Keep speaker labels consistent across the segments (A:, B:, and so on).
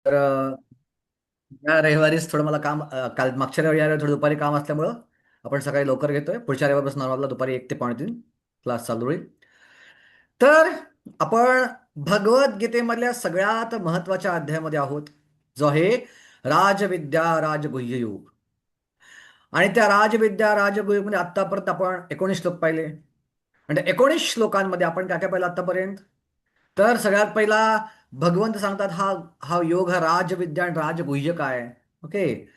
A: तर या रविवारीच थोडं मला काम काल मागच्या रविवारी थोडं दुपारी काम असल्यामुळं आपण सकाळी लवकर घेतोय. पुढच्या रविवारपासून नॉर्मलला दुपारी 1 ते 1:45 क्लास चालू होईल. तर आपण भगवद्गीतेमधल्या सगळ्यात महत्वाच्या अध्यायामध्ये आहोत, जो आहे राजविद्या राजगुह्य योग. आणि त्या राजविद्या राजगुह्य मध्ये आतापर्यंत आपण 19 श्लोक पाहिले. म्हणजे 19 श्लोकांमध्ये आपण काय काय पाहिलं आतापर्यंत? तर सगळ्यात पहिला भगवंत सांगतात हा हा योग, हा राजविद्या आणि राजगुह्य काय. ओके.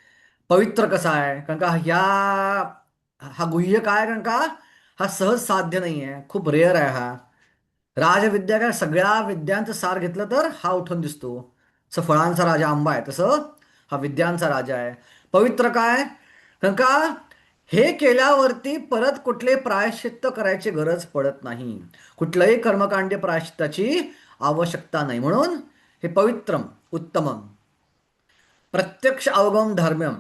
A: पवित्र कसा आहे, कारण का हा गुह्य काय, कारण का हा सहज साध्य नाही आहे, खूप रेअर आहे हा. राजविद्या काय, सगळ्या विद्यांचं सार घेतलं तर हा उठून दिसतो. जसं फळांचा राजा आंबा आहे, तसं हा विद्यांचा राजा आहे. पवित्र काय, कारण का हे केल्यावरती परत कुठले प्रायश्चित्त करायची गरज पडत नाही. कुठलंही कर्मकांड प्रायश्चित्ताची आवश्यकता नाही, म्हणून हे पवित्रम उत्तमम. प्रत्यक्ष अवगम धर्म्यम,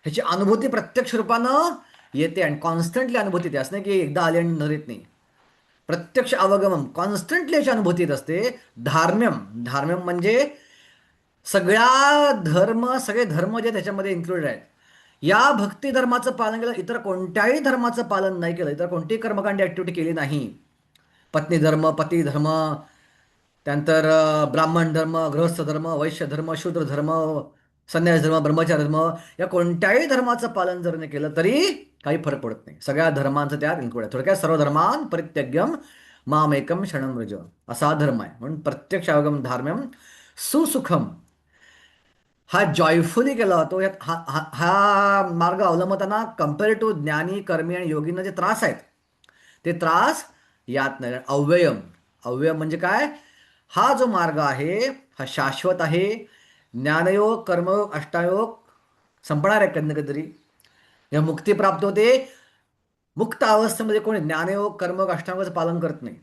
A: ह्याची अनुभूती प्रत्यक्ष रूपानं येते आणि कॉन्स्टंटली अनुभूती येते. असं नाही की एकदा आली आणि नरीत नाही. प्रत्यक्ष अवगमम, कॉन्स्टंटली याची अनुभूती येत असते. धार्म्यम, धार्म्यम म्हणजे सगळे धर्म जे त्याच्यामध्ये इन्क्लुडेड आहेत. या भक्ती धर्माचं पालन केलं, इतर कोणत्याही धर्माचं पालन नाही केलं, इतर कोणतीही कर्मकांडी ऍक्टिव्हिटी केली नाही. पत्नी धर्म, पती धर्म, त्यानंतर ब्राह्मण धर्म, गृहस्थ धर्म, वैश्य धर्म, शूद्र धर्म, संन्यास धर्म, ब्रह्मचार्य धर्म, या कोणत्याही धर्माचं पालन जर नाही केलं तरी काही फरक पडत नाही. सगळ्या धर्मांचं त्यात इन्क्लूड आहे. थोडक्यात सर्व धर्मान परित्यज्यम मामेकम शरणम व्रज, असा हा धर्म आहे. म्हणून प्रत्यक्ष अवगम धार्म्यम सुसुखम, हा जॉयफुली केला जातो. यात हा मार्ग अवलंबताना कम्पेअर टू ज्ञानी कर्मी आणि योगींना जे त्रास आहेत, ते त्रास यात नाही. अव्ययम, अव्ययम म्हणजे काय, हा जो मार्ग आहे हा शाश्वत आहे. ज्ञानयोग कर्मयोग अष्टायोग संपणार आहे कधी ना कधीतरी. जेव्हा मुक्ती प्राप्त होते, मुक्त अवस्थेमध्ये कोणी ज्ञानयोग कर्मयोग अष्टांगाचं पालन करत नाही.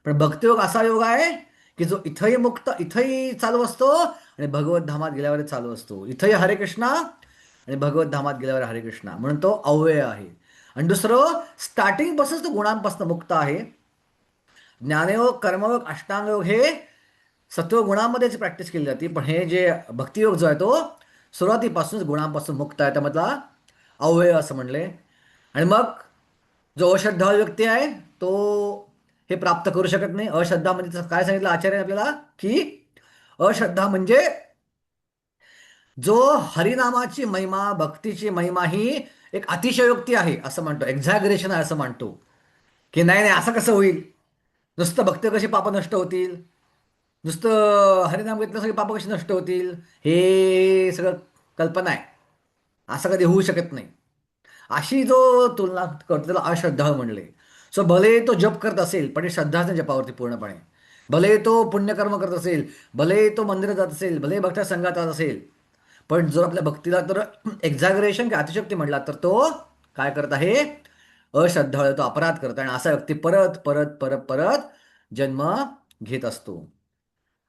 A: पण भक्तियोग असा योग आहे की जो इथंही मुक्त, इथंही चालू असतो आणि भगवत धामात गेल्यावर चालू असतो. इथंही हरे कृष्णा आणि भगवत धामात गेल्यावर हरे कृष्णा, म्हणून तो अव्यय आहे. आणि दुसरं, स्टार्टिंग पासूनच तो गुणांपासून मुक्त आहे. ज्ञानयोग कर्मयोग अष्टांगयोग हे सत्वगुणामध्येच प्रॅक्टिस केली जाते, पण हे जे भक्तियोग जो आहे तो सुरुवातीपासूनच गुणांपासून मुक्त आहे, त्यामधला अव्यय असं म्हणले. आणि मग जो अश्रद्धाळू व्यक्ती आहे तो हे प्राप्त करू शकत नाही. अश्रद्धा म्हणजे काय सांगितलं आचार्याने आपल्याला, की अश्रद्धा म्हणजे जो हरिनामाची महिमा, भक्तीची महिमा ही एक अतिशयोक्ती आहे असं म्हणतो, एक्झॅगरेशन आहे असं म्हणतो. की नाही नाही असं कसं होईल, नुसतं भक्त कशी पाप नष्ट होतील, नुसतं हरिनाम घेतलं सगळी पाप कशी नष्ट होतील, हे सगळं कल्पना आहे, असं कधी होऊ शकत नाही. अशी जो तुलना करतो त्याला अश्रद्धाळू म्हणले. सो भले तो जप करत असेल पण श्रद्धाच नाही जपावरती पूर्णपणे, भले तो पुण्यकर्म करत असेल, भले तो मंदिरात जात असेल, भले भक्ता संघात जात असेल, पण जर आपल्या भक्तीला तर एक्झॅगरेशन किंवा अतिशक्ती म्हटला तर तो काय करत आहे, अश्रद्धाळू, तो अपराध करत आहे. आणि असा व्यक्ती परत परत परत परत जन्म घेत असतो.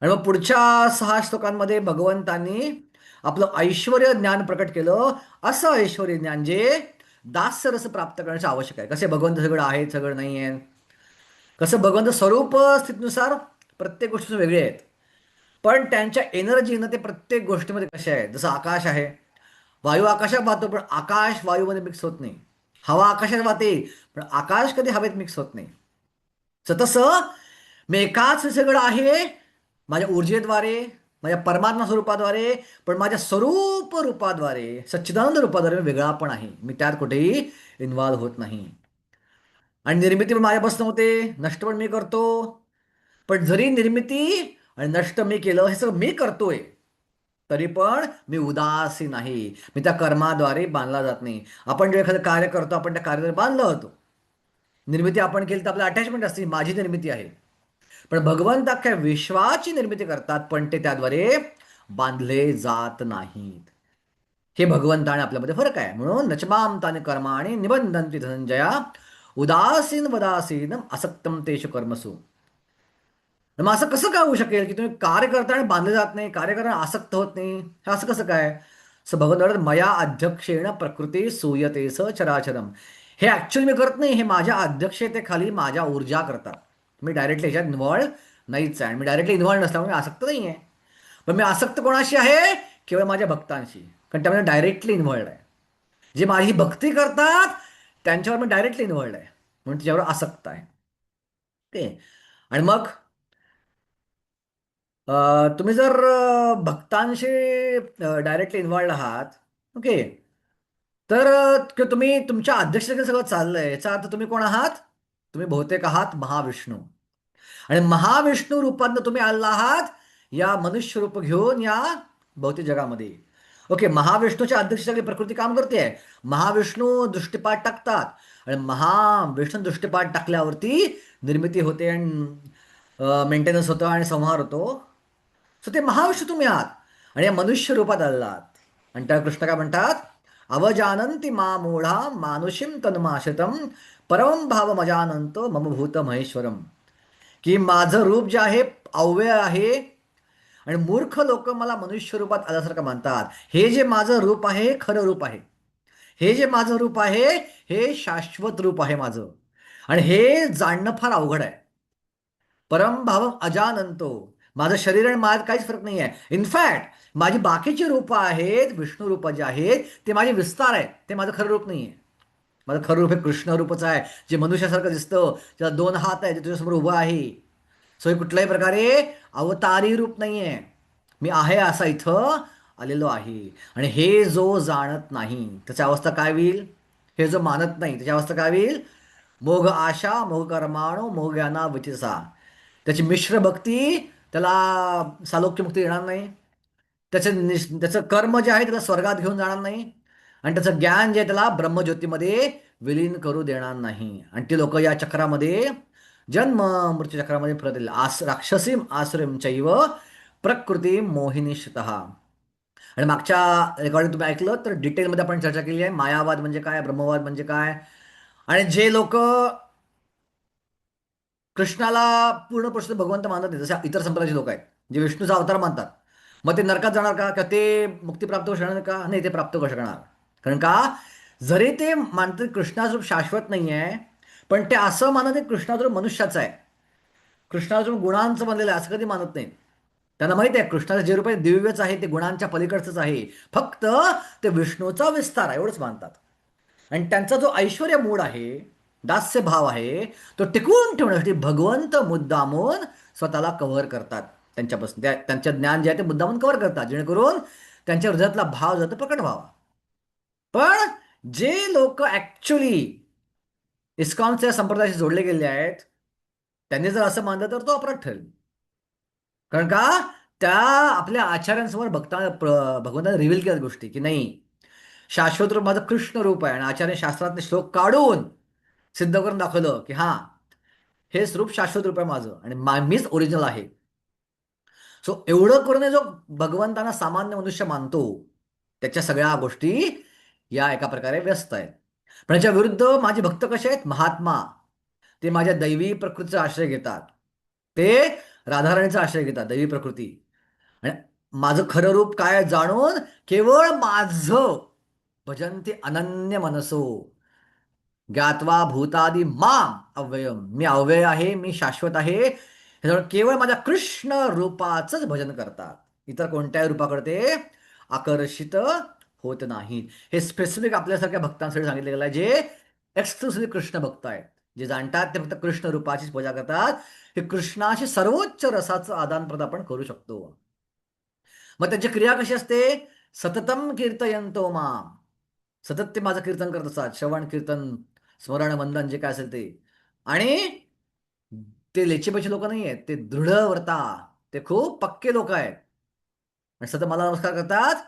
A: आणि मग पुढच्या 6 श्लोकांमध्ये भगवंतांनी आपलं ऐश्वर्य ज्ञान प्रकट केलं. असं ऐश्वर्य ज्ञान जे दास्यरस प्राप्त करण्याचं आवश्यक आहे. कसे भगवंत सगळं आहे सगळं नाही आहे, कसं भगवंत स्वरूप स्थितीनुसार प्रत्येक गोष्टी वेगळे आहेत, पण त्यांच्या एनर्जीनं ते प्रत्येक गोष्टीमध्ये कसे आहेत. जसं आकाश आहे, वायू आकाशात वाहतो पण आकाश वायूमध्ये मिक्स होत नाही. हवा आकाशात वाहते पण आकाश कधी हवेत मिक्स होत नाही. तसं मी एकाच सगळं आहे माझ्या ऊर्जेद्वारे, माझ्या परमात्मा स्वरूपाद्वारे, पण माझ्या स्वरूप रूपाद्वारे, सच्चिदानंद रूपाद्वारे मी वेगळा पण आहे. मी त्यात कुठेही इन्व्हॉल्व्ह होत नाही. आणि निर्मिती पण माझ्यापासून होते, नष्ट पण मी करतो. पण जरी निर्मिती आणि नष्ट मी केलं, हे सगळं मी करतोय, तरी पण मी उदासीन नाही. मी त्या कर्माद्वारे बांधला जात नाही. आपण जे एखादं कार्य करतो आपण त्या कार्याद्वारे बांधलं होतो. निर्मिती आपण केली तर आपलं अटॅचमेंट असते, माझी निर्मिती आहे. पण भगवंत अख्ख्या विश्वाची निर्मिती करतात, पण ते त्याद्वारे बांधले जात नाहीत. हे भगवंत आणि आपल्यामध्ये फरक आहे. म्हणून नचमाम ताने कर्माणि निबंधन्ति धनंजया उदासीन वदासीन असक्तम तेषु कर्मसु. मग असं कसं काय होऊ शकेल की तुम्ही कार्य करता आणि बांधले जात नाही, कार्य करताना आसक्त होत नाही, हे असं कसं काय. असं भगवंत म्हणतात, मया अध्यक्षेण प्रकृती सूयतेस चराचरम. हे ऍक्च्युअली मी करत नाही, हे माझ्या अध्यक्षतेखाली माझ्या ऊर्जा करतात. मी डायरेक्टली ह्याच्यात इन्व्हॉल्व नाहीच आहे. आणि मी डायरेक्टली इन्व्हॉल्व नसल्यामुळे मी आसक्त नाही आहे. पण मी आसक्त कोणाशी आहे? केवळ माझ्या भक्तांशी. कारण त्यामध्ये डायरेक्टली इन्व्हॉल्ड आहे. जे माझी भक्ती करतात त्यांच्यावर मी डायरेक्टली इन्व्हॉल्ड आहे, म्हणून त्याच्यावर आसक्त आहे. ओके. आणि मग तुम्ही जर भक्तांशी डायरेक्टली इन्व्हॉल्ड आहात, ओके, तर तुम्ही तुमच्या अध्यक्षतेखाली सगळं चाललंय, याचा अर्थ तुम्ही कोण आहात? तुम्ही बहुतेक आहात महाविष्णू. आणि महाविष्णू रूपातनं तुम्ही आला आहात या मनुष्य रूप घेऊन या भौतिक जगामध्ये. ओके, महाविष्णूच्या अध्यक्षतेखाली प्रकृती काम करते. महाविष्णू दृष्टिपात टाकतात आणि महाविष्णू दृष्टिपात टाकल्यावरती निर्मिती होते आणि मेंटेनन्स होतं आणि संहार होतो. सो ते महाविष्णू तुम्ही आहात आणि या मनुष्य रूपात आलात. आणि त्या कृष्ण काय म्हणतात? अवजानंती मा मूढा मानुषीम तन्माशतम परम भाव मजानंतो मम भूत महेश्वरम. की माझं रूप जे आहे अव्यय आहे आणि मूर्ख लोक मला मनुष्य रूपात आल्यासारखं मानतात. हे जे माझं रूप आहे हे खरं रूप आहे. हे जे माझं रूप आहे हे शाश्वत रूप आहे माझं. आणि हे जाणणं फार अवघड आहे. परम भाव अजानंतो. माझं शरीर आणि माझ्यात काहीच फरक नाही आहे. इनफॅक्ट माझी बाकीची रूपं आहेत, विष्णू रूप जे आहेत ते माझे विस्तार आहेत, ते माझं खरं रूप नाही आहे. माझं खरं रूप हे कृष्ण रूपच आहे, जे मनुष्यासारखं दिसतं, त्याला 2 हात आहे, ते तुझ्यासमोर उभं आहे. सो हे कुठल्याही प्रकारे अवतारी रूप नाही आहे. मी आहे असा इथं आलेलो आहे. आणि हे जो जाणत नाही त्याची अवस्था काय होईल? हे जो मानत नाही त्याची अवस्था काय होईल? मोघ आशा मोघ कर्माणू मोघ ज्ञाना विचिसा. त्याची मिश्र भक्ती त्याला सालोक्य मुक्ती देणार नाही. त्याचं कर्म जे आहे त्याला स्वर्गात घेऊन जाणार नाही. आणि त्याचं ज्ञान जे आहे त्याला ब्रह्मज्योतीमध्ये विलीन करू देणार नाही. आणि ते लोक या चक्रामध्ये, जन्म मृत्यू चक्रामध्ये फिरत राहील. राक्षसीम आसुरीम चैव प्रकृती मोहिनीशतः. आणि मागच्या रेकॉर्डिंग तुम्ही ऐकलं तर डिटेलमध्ये आपण चर्चा केली आहे. मायावाद म्हणजे काय, ब्रह्मवाद म्हणजे काय. आणि जे लोक कृष्णाला पूर्ण प्रश्न भगवंत मानत नाही, जसे इतर संप्रदायाचे लोक आहेत जे विष्णूचा अवतार मानतात, मग ते नरकात जाणार का? ते मुक्ती प्राप्त करू शकणार का? नाही, ते प्राप्त करू शकणार. कारण का? जरी ते मानतात कृष्णाचं रूप शाश्वत नाही आहे, पण ते असं मानत आहेत कृष्णाचं रूप मनुष्याचं आहे, कृष्णाचं रूप गुणांचं बनलेलं आहे, असं कधी मानत नाही. त्यांना माहिती आहे कृष्णाचं जे रूप आहे दिव्यच आहे, ते गुणांच्या पलीकडचंच आहे, फक्त ते विष्णूचा विस्तार आहे एवढंच मानतात. आणि त्यांचा जो ऐश्वर्य मूड आहे, दास्य भाव आहे, तो टिकवून ठेवण्यासाठी भगवंत मुद्दामून स्वतःला कव्हर करतात. त्यांच्यापासून त्यांच्या ज्ञान जे आहे ते मुद्दामून कव्हर करतात, जेणेकरून त्यांच्या हृदयातला भाव जातो प्रकट व्हावा. पण जे लोक ऍक्च्युली इस्कॉनच्या संप्रदायाशी जोडले गेले आहेत, त्यांनी जर असं मानलं तर तो अपराध ठरेल. कारण का? त्या आपल्या आचार्यांसमोर भगवंताने रिव्हील केल्या गोष्टी की नाही, शाश्वत रूप माझं कृष्ण रूप आहे. आणि आचार्य शास्त्रातले श्लोक काढून सिद्ध करून दाखवलं की हा, हे स्वरूप शाश्वत रूप आहे माझं आणि मीच ओरिजिनल आहे. सो एवढं करून जो भगवंतांना सामान्य मनुष्य मानतो, त्याच्या सगळ्या गोष्टी या एका प्रकारे व्यस्त आहेत. पण याच्या विरुद्ध माझे भक्त कसे आहेत? महात्मा. ते माझ्या दैवी प्रकृतीचा आश्रय घेतात. ते राधाराणीचा आश्रय घेतात, दैवी प्रकृती. आणि माझं खरं रूप काय जाणून केवळ माझं भजन ते अनन्य मनसो ज्ञात्वा भूतादी माम अव्ययम. मी अव्यय आहे, मी शाश्वत आहे, ह्याच्यावर केवळ माझ्या कृष्ण रूपाचंच भजन करतात. इतर कोणत्याही रूपाकडे ते आकर्षित होत नाहीत. हे स्पेसिफिक आपल्यासारख्या भक्तांसाठी सांगितलं गेलं आहे, जे एक्सक्लुसिव्ह कृष्ण भक्त आहेत, जे जाणतात ते फक्त कृष्ण रूपाचीच पूजा करतात. हे कृष्णाशी सर्वोच्च रसाचं आदान प्रदान आपण करू शकतो. मग त्याची क्रिया कशी असते? सततम कीर्तयंतो माम. सतत ते माझं कीर्तन करत असतात, श्रवण कीर्तन स्मरण वंदन जे काय असेल ते. आणि ते लेचेपेचे लोक नाही आहेत, ते दृढ व्रता, ते खूप पक्के लोक आहेत आणि सतत मला नमस्कार करतात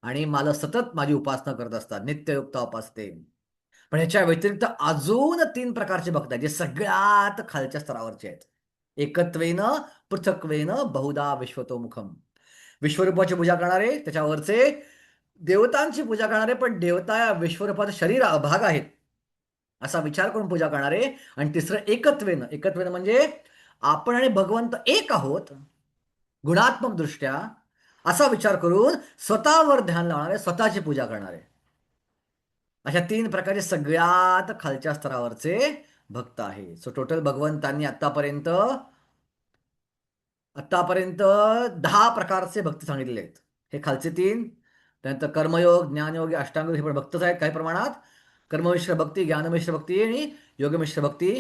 A: आणि मला सतत माझी उपासना करत असतात, नित्ययुक्त उपासते. पण ह्याच्या व्यतिरिक्त अजून 3 प्रकारचे भक्त आहेत, जे सगळ्यात खालच्या स्तरावरचे आहेत. एकत्वेन पृथक्वेन बहुधा विश्वतोमुखम. विश्वरूपाची पूजा करणारे, त्याच्यावरचे देवतांची पूजा करणारे, पण देवता या विश्वरूपाचं शरीर भाग आहेत असा विचार करून पूजा करणारे. आणि तिसरं एकत्वेन. एकत्वेन म्हणजे आपण आणि भगवंत एक आहोत गुणात्मक दृष्ट्या, असा विचार करून स्वतःवर ध्यान लावणारे, स्वतःची पूजा करणारे. अशा 3 प्रकारचे सगळ्यात खालच्या स्तरावरचे भक्त आहे. सो टोटल भगवंतांनी आतापर्यंत आतापर्यंत 10 प्रकारचे भक्ती सांगितलेले आहेत. हे खालचे 3, त्यानंतर कर्मयोग, ज्ञानयोग, अष्टांग हे पण भक्तच आहेत काही प्रमाणात. कर्ममिश्र भक्ती, ज्ञानमिश्र भक्ती आणि योगमिश्र भक्ती,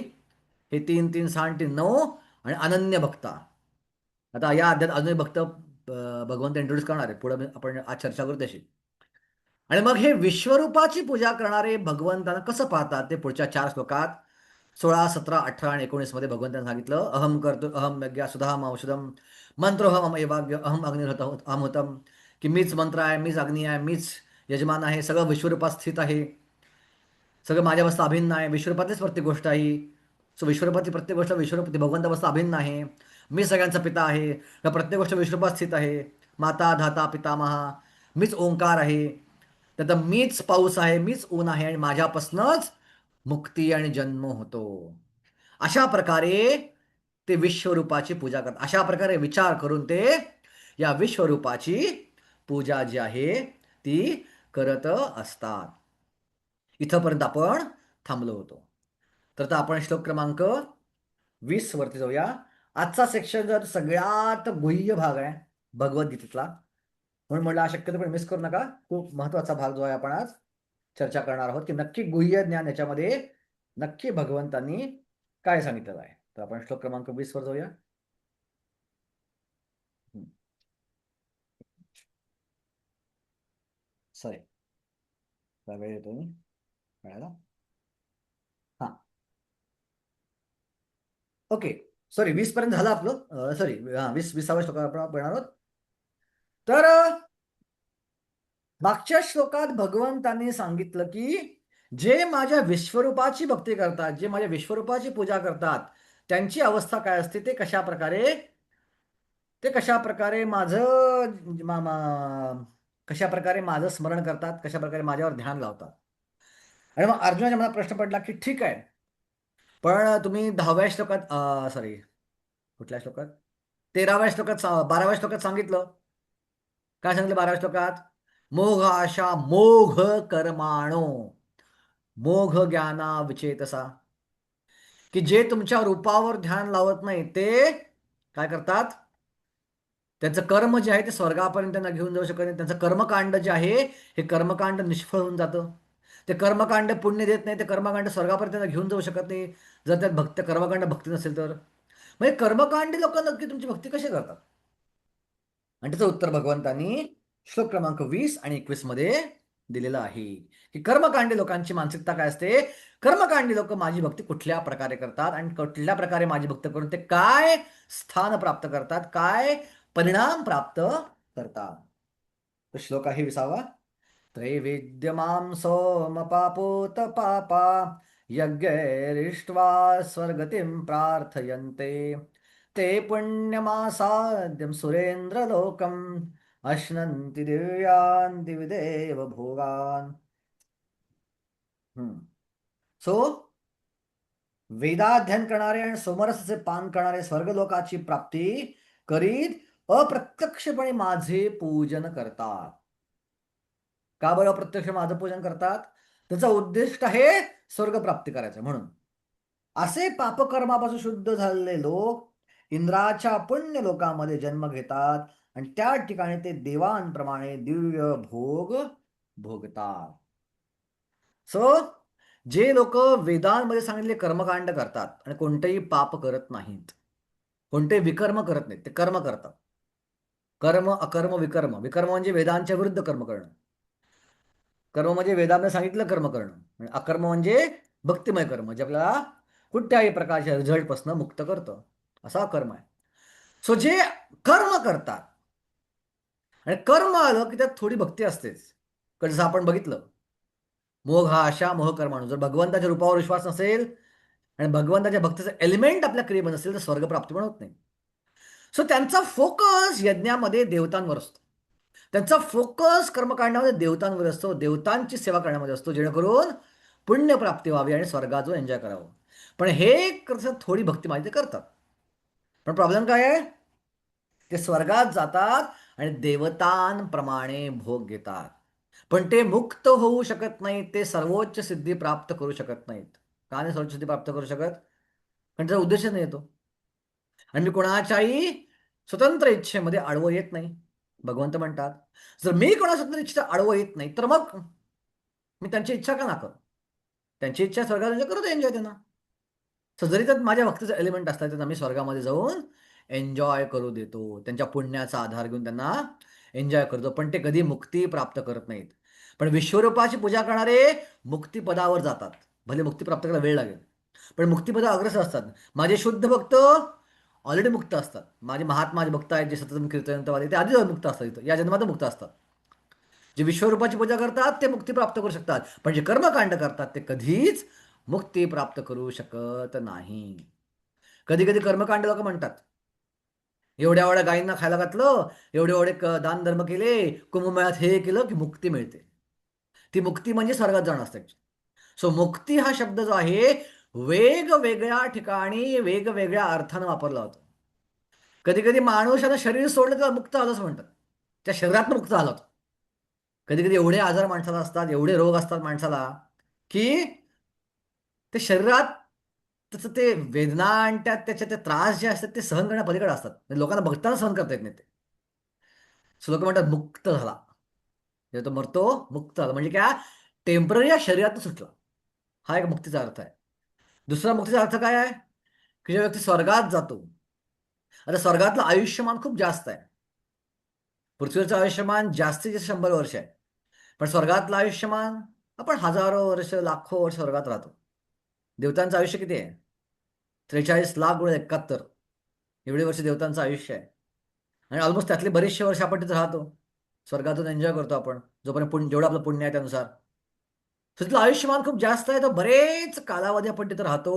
A: हे 3 3 6 3 9 आणि अनन्य भक्ता. आता या अध्यात अजून भक्त भगवंत इंट्रोड्यूस करणार आहे, पुढे आपण आज चर्चा करू त्याशी. आणि मग हे विश्वरूपाची पूजा करणारे भगवंतांना कसं पाहतात ते पुढच्या 4 श्लोकात 16, 17, 18 आणि 19 मध्ये भगवंतांनी सांगितलं. अहम करतो, अहम यज्ञ सुधाम औषधम, मंत्रोहम एवाग्य, अहम अग्निरथ अहम होतम, की मीच मंत्र आहे, मीच अग्नी आहे, मीच यजमान आहे, सगळं विश्वरूपात स्थित आहे, सगळं माझ्यापासून अभिन्न आहे, विश्वरूपातलीच प्रत्येक गोष्ट आहे. सो विश्वरूपातली प्रत्येक गोष्ट विश्वरूपती भगवंतापासून अभिन्न आहे. मी सगळ्यांचा पिता आहे, या प्रत्येक गोष्ट विश्वरूपात स्थित आहे. माता धाता पितामहा, मीच ओंकार आहे, तर मीच पाऊस आहे, मीच ऊन आहे, आणि माझ्यापासूनच मुक्ती आणि जन्म होतो. अशा प्रकारे ते विश्वरूपाची पूजा करतात. अशा प्रकारे विचार करून ते या विश्वरूपाची पूजा जी आहे ती करत असतात. इथंपर्यंत आपण थांबलो होतो. तर आता आपण श्लोक क्रमांक 20 वरती जाऊया. आजचा सेक्शन जर सगळ्यात गुह्य भाग आहे भगवद्गीतेतला, म्हणून म्हटलं हा शक्यतो पण मिस करू नका. खूप महत्वाचा भाग जो आहे आपण आज चर्चा करणार आहोत, की नक्की गुह्य ज्ञान याच्यामध्ये नक्की भगवंतांनी काय सांगितलेलं आहे. तर आपण श्लोक क्रमांक 20 वर जाऊया. सॉरी, वेळ येतो मी कळायला. हा, ओके. सॉरी, 20 पर्यंत झालं आपलं. सॉरी, 20व्या श्लोकात आपण बनणार आहोत. तर मागच्या श्लोकात भगवंतांनी सांगितलं की जे माझ्या विश्वरूपाची भक्ती करतात, जे माझ्या विश्वरूपाची पूजा करतात, त्यांची अवस्था काय असते, ते कशा प्रकारे कशा प्रकारे माझं स्मरण करतात, कशा प्रकारे माझ्यावर ध्यान लावतात. आणि मग अर्जुनाच्या मनात प्रश्न पडला की ठीक आहे, पण तुम्ही 10व्या श्लोकात, सॉरी, कुठल्या श्लोकात, 13व्या श्लोकात, 12व्या श्लोकात सांगितलं. काय सांगितलं 12व्या श्लोकात? मोघ आशा मोघ कर्माणो मोघ ज्ञाना विचेतसा, की जे तुमच्या रूपावर ध्यान लावत नाही ते काय करतात, त्यांचं कर्म जे आहे ते स्वर्गापर्यंत त्यांना घेऊन जाऊ शकत नाही. त्यांचं कर्मकांड जे आहे हे कर्मकांड निष्फळ होऊन जातं. ते कर्मकांड पुण्य देत नाही, ते कर्मकांड स्वर्गापर्यंत त्यांना घेऊन जाऊ शकत नाही, जर त्यात कर्मकांड भक्ती नसेल तर. म्हणजे कर्मकांडी लोक नक्की तुमची भक्ती कशी करतात? आणि त्याचं उत्तर भगवंतांनी श्लोक क्रमांक 20 आणि 21 मध्ये दिलेलं आहे, की कर्मकांडी लोकांची मानसिकता काय असते. कर्मकांडी लोक माझी भक्ती कुठल्या प्रकारे करतात आणि कुठल्या प्रकारे माझी भक्ती करून ते काय स्थान प्राप्त करतात, काय परिणाम प्राप्त करतात. तो श्लोक आहे 20वा. त्रैवेद्यमां सोमपापोत पापा यज्ञैरिष्ट्वा स्वर्गतिं प्रार्थयन्ते ते पुण्यमासाद्यं सुरेन्द्रलोकम् अश्नन्ति दिव्यान् दिविदेव भोगान्. सो वेदाध्ययन करणारे आणि सोमरसाचे पान करणारे स्वर्गलोकाची प्राप्ती करीत अप्रत्यक्षपणे माझे पूजन करतात. का बरं प्रत्यक्ष माझं पूजन करतात? त्याचा उद्दिष्ट आहे स्वर्ग प्राप्ती करायचं म्हणून. असे पापकर्मापासून शुद्ध झालेले लोक इंद्राच्या पुण्य लोकामध्ये जन्म घेतात आणि त्या ठिकाणी ते देवांप्रमाणे दिव्य भोग भोगतात. सो जे लोक वेदांमध्ये सांगितले कर्मकांड करतात आणि कोणतेही पाप करत नाहीत, कोणतेही विकर्म करत नाहीत, ते कर्म करतात. कर्म अकर्म विकर्म. विकर्म म्हणजे वेदांच्या विरुद्ध कर्म करणं. कर्म म्हणजे वेदांमध्ये सांगितलं कर्म करणं. आणि अकर्म म्हणजे भक्तिमय कर्म, जे आपल्याला कुठल्याही प्रकारच्या रिझल्टपासून मुक्त करतं, असा कर्म आहे. सो जे कर्म करतात आणि कर्म आलं की त्यात थोडी भक्ती असतेच. जसं आपण बघितलं, मोह हा आशा मोह कर्माणू. जर भगवंताच्या रूपावर विश्वास नसेल आणि भगवंताच्या भक्तीचं एलिमेंट आपल्या क्रियेमध्ये नसेल तर स्वर्गप्राप्ती पण होत नाही. सो त्यांचा फोकस यज्ञामध्ये देवतांवर असतो, त्यांचा फोकस कर्मकांडामध्ये देवतांवर असतो, देवतांची सेवा करण्यामध्ये असतो, जेणेकरून पुण्यप्राप्ती व्हावी आणि स्वर्गाचं एन्जॉय करावं. पण हे कसं थोडी भक्ती माहिती करतात, पण प्रॉब्लेम काय आहे, ते स्वर्गात जातात आणि देवतांप्रमाणे भोग घेतात, पण ते मुक्त होऊ शकत नाहीत, ते सर्वोच्च सिद्धी प्राप्त करू शकत नाहीत. का नाही सर्वोच्च सिद्धी प्राप्त करू शकत? कारण त्याचा उद्देश नाही येतो. आणि मी कोणाच्याही स्वतंत्र इच्छेमध्ये आडवं येत नाही. भगवंत म्हणतात, जर मी कोणा स्वतंत्र इच्छेचा आडवं येत नाही तर मग मी त्यांची इच्छा का ना करू? त्यांची इच्छा स्वर्गात म्हणजे करू दे एन्जॉय त्यांना. सो जरी त्यात माझ्या भक्तीचं एलिमेंट असतात त्यांना मी स्वर्गामध्ये जाऊन एन्जॉय करू देतो. त्यांच्या पुण्याचा आधार घेऊन त्यांना एन्जॉय करतो. पण ते कधी मुक्ती प्राप्त करत नाहीत. पण विश्वरूपाची पूजा करणारे मुक्तिपदावर जातात. भले मुक्ती प्राप्त करायला वेळ लागेल. पण मुक्तिपदा अग्रसर असतात. माझे शुद्ध भक्त ऑलरेडी मुक्त असतात. माझे महात्मा जे भक्त आहेत, जे सतत कीर्तनवाले, ते आधीच मुक्त असतात. इथं या जन्मात मुक्त असतात. जे विश्वरूपाची पूजा करतात ते मुक्ती प्राप्त करू शकतात. पण जे कर्मकांड करतात ते कधीच मुक्ती प्राप्त करू शकत नाही. कधी कधी कर्मकांड लोक म्हणतात, एवढ्या एवढ्या गायींना खायला घातलं, एवढे एवढे दान धर्म केले, कुंभमेळ्यात हे केलं की मुक्ती मिळते. ती मुक्ती म्हणजे स्वर्गात जाणं असते. सो मुक्ती हा शब्द जो आहे वेगवेगळ्या ठिकाणी वेगवेगळ्या अर्थानं वापरला होता. कधी कधी माणूसानं शरीर सोडलं तर मुक्त झालं असं म्हणतात. त्या शरीरात मुक्त झाला होता. कधी कधी एवढे आजार माणसाला असतात, एवढे रोग असतात माणसाला, की ते शरीरात त्याचं ते वेदना आणि त्याचे ते त्रास जे असतात ते सहन करण्यापलीकडे असतात. म्हणजे लोकांना बघताना सहन करता येत नाही ते. सो लोक म्हणतात मुक्त झाला. जेव्हा तो मरतो मुक्त झाला म्हणजे काय, टेम्पररी या शरीरात सुटला. हा एक मुक्तीचा अर्थ आहे. दुसरा मुक्तीचा अर्थ काय आहे, की जेव्हा व्यक्ती स्वर्गात जातो. आता स्वर्गातलं आयुष्यमान खूप जास्त आहे. पृथ्वीचं आयुष्यमान जास्तीत जास्त 100 वर्ष आहे. पण स्वर्गातलं आयुष्यमान आपण हजारो वर्ष, लाखो वर्ष स्वर्गात राहतो. देवतांचं आयुष्य किती आहे? 43 लाख × 71. एवढे वर्ष देवतांचं आयुष्य आहे. आणि ऑलमोस्ट त्यातले बरेचसे वर्ष आपण तिथे राहतो. स्वर्गातून एन्जॉय करतो आपण, जोपर्यंत जेवढं आपलं पुण्य आहे त्यानुसार. तर तिथलं आयुष्यमान खूप जास्त आहे, तर बरेच कालावधी आपण तिथं राहतो.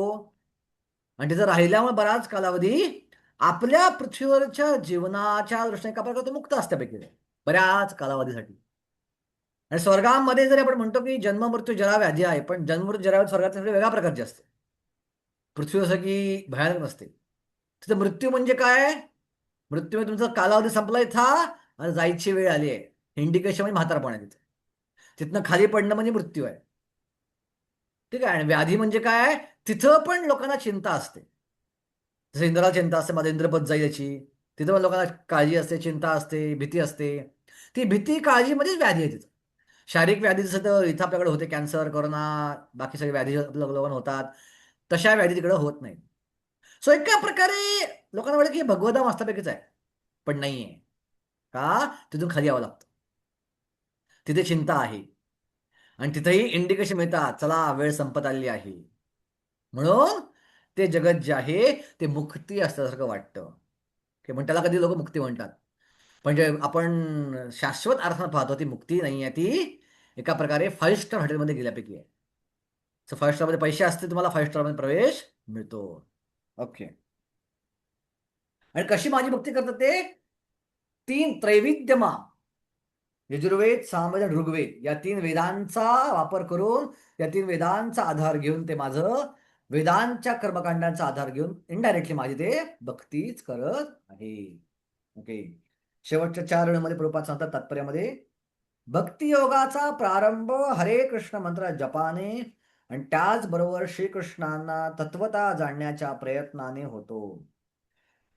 A: आणि तिथं राहिल्यामुळे बराच कालावधी आपल्या पृथ्वीवरच्या जीवनाच्या दृष्टीने एका प्रकारे तो मुक्त असत्यापैकी बऱ्याच कालावधीसाठी. आणि स्वर्गामध्ये जरी आपण म्हणतो की जन्म मृत्यू जरा व्याधी आहे, पण जन्म मृत्यू जरा स्वर्गात वेगळ्या प्रकारची असते. पृथ्वीवर की भयानक नसते. तिथं मृत्यू म्हणजे काय, मृत्यू म्हणजे तुमचा कालावधी संपलाय था आणि जायची वेळ आली आहे. इंडिकेशन म्हणजे म्हातारपण आहे तिथे. तिथनं खाली पडणं म्हणजे मृत्यू आहे. ठीक आहे. आणि व्याधी म्हणजे काय, तिथं पण लोकांना चिंता असते. जसं इंद्राला चिंता असते, माझं इंद्रपद जाईल याची. तिथं पण लोकांना काळजी असते, चिंता असते, भीती असते. ती भीती काळजीमध्येच व्याधी आहे तिथं. शारीरिक व्याधी जसं तर इथं आपल्याकडे होते, कॅन्सर, कोरोना, बाकी सगळे व्याधी लोकांना होतात, तशा व्याधी तिकडे होत नाही. सो एका प्रकारे लोकांना वाटतं की भगवद्धाम असल्यापैकीच आहे, पण नाहीये. का, तिथून खाली यावं लागतं. तिथे चिंता आहे. आणि तिथेही इंडिकेशन मिळतात, चला वेळ संपत आलेली आहे. म्हणून ते जगत जे आहे ते मुक्ती असल्यासारखं वाटतं, की पण त्याला कधी लोक मुक्ती म्हणतात. पण जे आपण शाश्वत अर्थानं पाहतो ती मुक्ती नाही आहे, ती एका प्रकारे 5 स्टार हॉटेलमध्ये गेल्यापैकी आहे. सो 5 स्टारमध्ये पैसे असते, तुम्हाला 5 स्टारमध्ये प्रवेश मिळतो. ओके. आणि कशी माझी मुक्ती करतात ते, 3 त्रैविध्यमा, यजुर्वेद, सामवेद आणि ऋग्वेद या 3 वेदांचा वापर करून, या 3 वेदांचा आधार घेऊन ते माझं, वेदांच्या कर्मकांडांचा आधार घेऊन इनडायरेक्टली माझी ते भक्तीच करत आहे. ओके. शेवटच्या 4 मध्ये प्रभुपाद सांगतात तात्पर्यामध्ये, भक्तियोगाचा प्रारंभ हरे कृष्ण मंत्र जपाने आणि त्याचबरोबर श्रीकृष्णांना तत्वता जाणण्याच्या प्रयत्नाने होतो.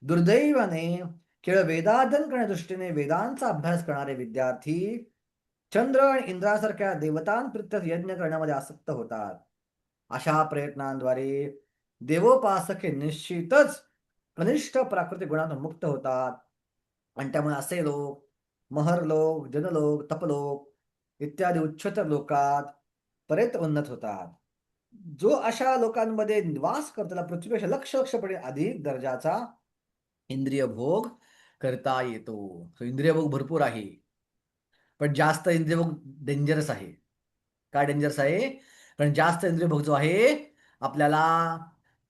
A: दुर्दैवाने केवळ वेदाध्ययन करण्याच्या दृष्टीने वेदांचा अभ्यास करणारे विद्यार्थी चंद्र आणि इंद्रासारख्या देवतांप्रित्यर्थ यज्ञ करण्यामध्ये आसक्त होतात. अशा प्रयत्नांद्वारे देवोपासक हे निश्चितच कनिष्ठ प्राकृतिक गुणातून मुक्त होतात. आणि त्यामुळे असे लोक महरलोक, जनलोक, तपलोक इत्यादी उच्चतर लोकात पर्यंत उन्नत होतात. जो अशा लोकांमध्ये निवास करतो त्याला पृथ्वीपेक्षा लक्ष लक्षपणे अधिक दर्जाचा इंद्रिय भोग करता येतो. इंद्रिय भोग भरपूर आहे, पण जास्त इंद्रिय भोग डेंजरस आहे. का डेंजरस आहे, कारण जास्त इंद्रिय भोग जो आहे आपल्याला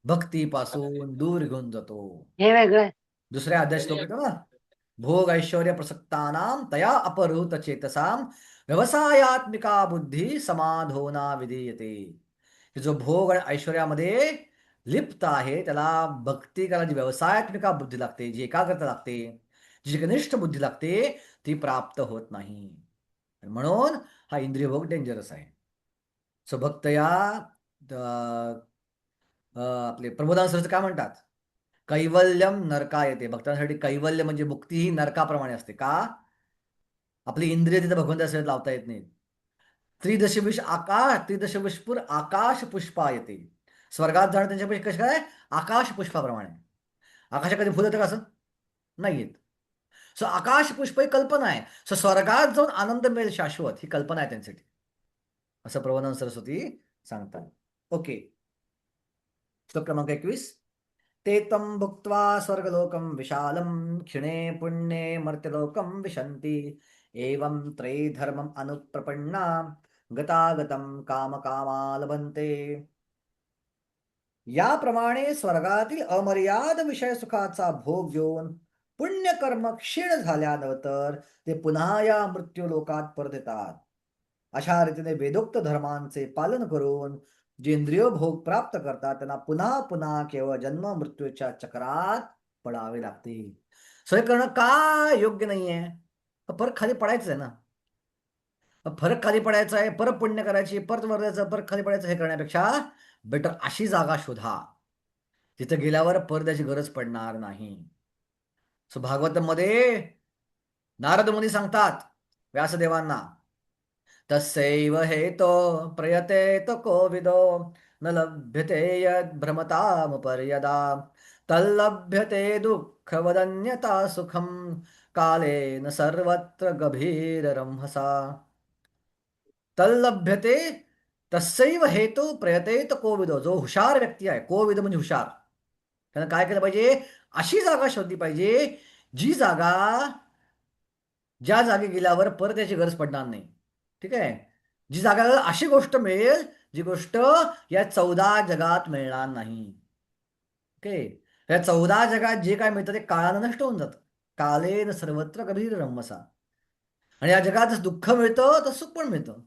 A: भक्तीपासून दूर घेऊन जातो.
B: हे वेगळं.
A: दुसऱ्या अध्याय श्लोक येतो ना, भोग ऐश्वर्य प्रसक्तानाम तया अपहृत चेतसाम व्यवसायात्मिका बुद्धी समाधोना विधीयते. जो भोग आणि ऐश्वर्यामध्ये लिप्त आहे त्याला भक्ती करायची व्यवसायात्मिका बुद्धी लागते, जी एकाग्रता लागते, जी कनिष्ठ बुद्धी लागते, ती प्राप्त होत नाही. म्हणून हा इंद्रिय भोग डेंजरस आहे. सो भक्त या आपले प्रबोधान सरच काय म्हणतात, कैवल्यम नरका येते. भक्तांसाठी कैवल्य म्हणजे मुक्ती ही नरकाप्रमाणे असते. का? आपली इंद्रिय तिथे भगवंतासाठी लावता येत नाही. त्रिदशविशपूर आकाश पुष्पा येते. स्वर्गात जाणं त्यांच्यापैकी कसं काय? आकाश पुष्पाप्रमाणे. आकाशात कधी फुलं येतं का असं? नाही येत. सो आकाश पुष्प ही कल्पना आहे. सो स्वर्गात जाऊन आनंद मिळेल शाश्वत, ही कल्पना आहे त्यांच्यासाठी, असं प्रबोधन सरस्वती सांगतात. ओके. श्लोक क्रमांक 21. ते तं भुक्त्वा स्वर्गलोकं विशालं क्षिणे पुण्ये मर्त्यलोकं विशन्ति एवं त्रयी धर्मम् अनुप्रपन्ना गतागतं कामकामा लभन्ते. याप्रमाणे स्वर्गातील अमर्याद विषय सुखाचा भोग घेऊन पुण्यकर्म क्षीण झाल्यानंतर ते पुन्हा या मृत्यू लोकात परत येतात. अशा रीतीने वेदोक्त धर्मांचे पालन करून जे इंद्रिय भोग प्राप्त करतात त्यांना पुन्हा पुन्हा केवळ जन्म मृत्यूच्या चक्रात पडावे लागते. सोय करणं का योग्य नाहीये? परत खाली पडायचं आहे ना. फरक खाली पडायचा आहे, परत पुण्य करायची, परत वरदायचं, परत खाली पडायचं, हे करण्यापेक्षा बेटर अशी जागा शोधा तिथे गेल्यावर परत त्याची गरज पडणार नाही. सो भागवतमध्ये नारद मुनी सांगतात व्यासदेवांना, तस्यैव हेतो प्रयतेत कोविदो न लभ्यते यद्भ्रमतामुपर्यदा तल्लभ्यते दुःखवदन्यता सुखम कालेन सर्वत्र गभीररंहसा. तल्लभ्यते तस्यैव हेतू प्रयतेत कोविदो. जो हुशार व्यक्ती आहे, कोविद म्हणजे हुशार, त्यानं काय केलं पाहिजे? अशी जागा शोधली पाहिजे जी जागा, ज्या जागी गेल्यावर परत त्याची गरज पडणार नाही. ठीक आहे? जी जागा अशी गोष्ट मिळेल जी गोष्ट या 14 जगात मिळणार नाही. ओके. या 14 जगात जे काय मिळतं ते काळानं नष्ट होऊन जातं. कालेन सर्वत्र कबीर रम्मसा. आणि या जगात जसं दुःख मिळतं तर सुख पण मिळतं.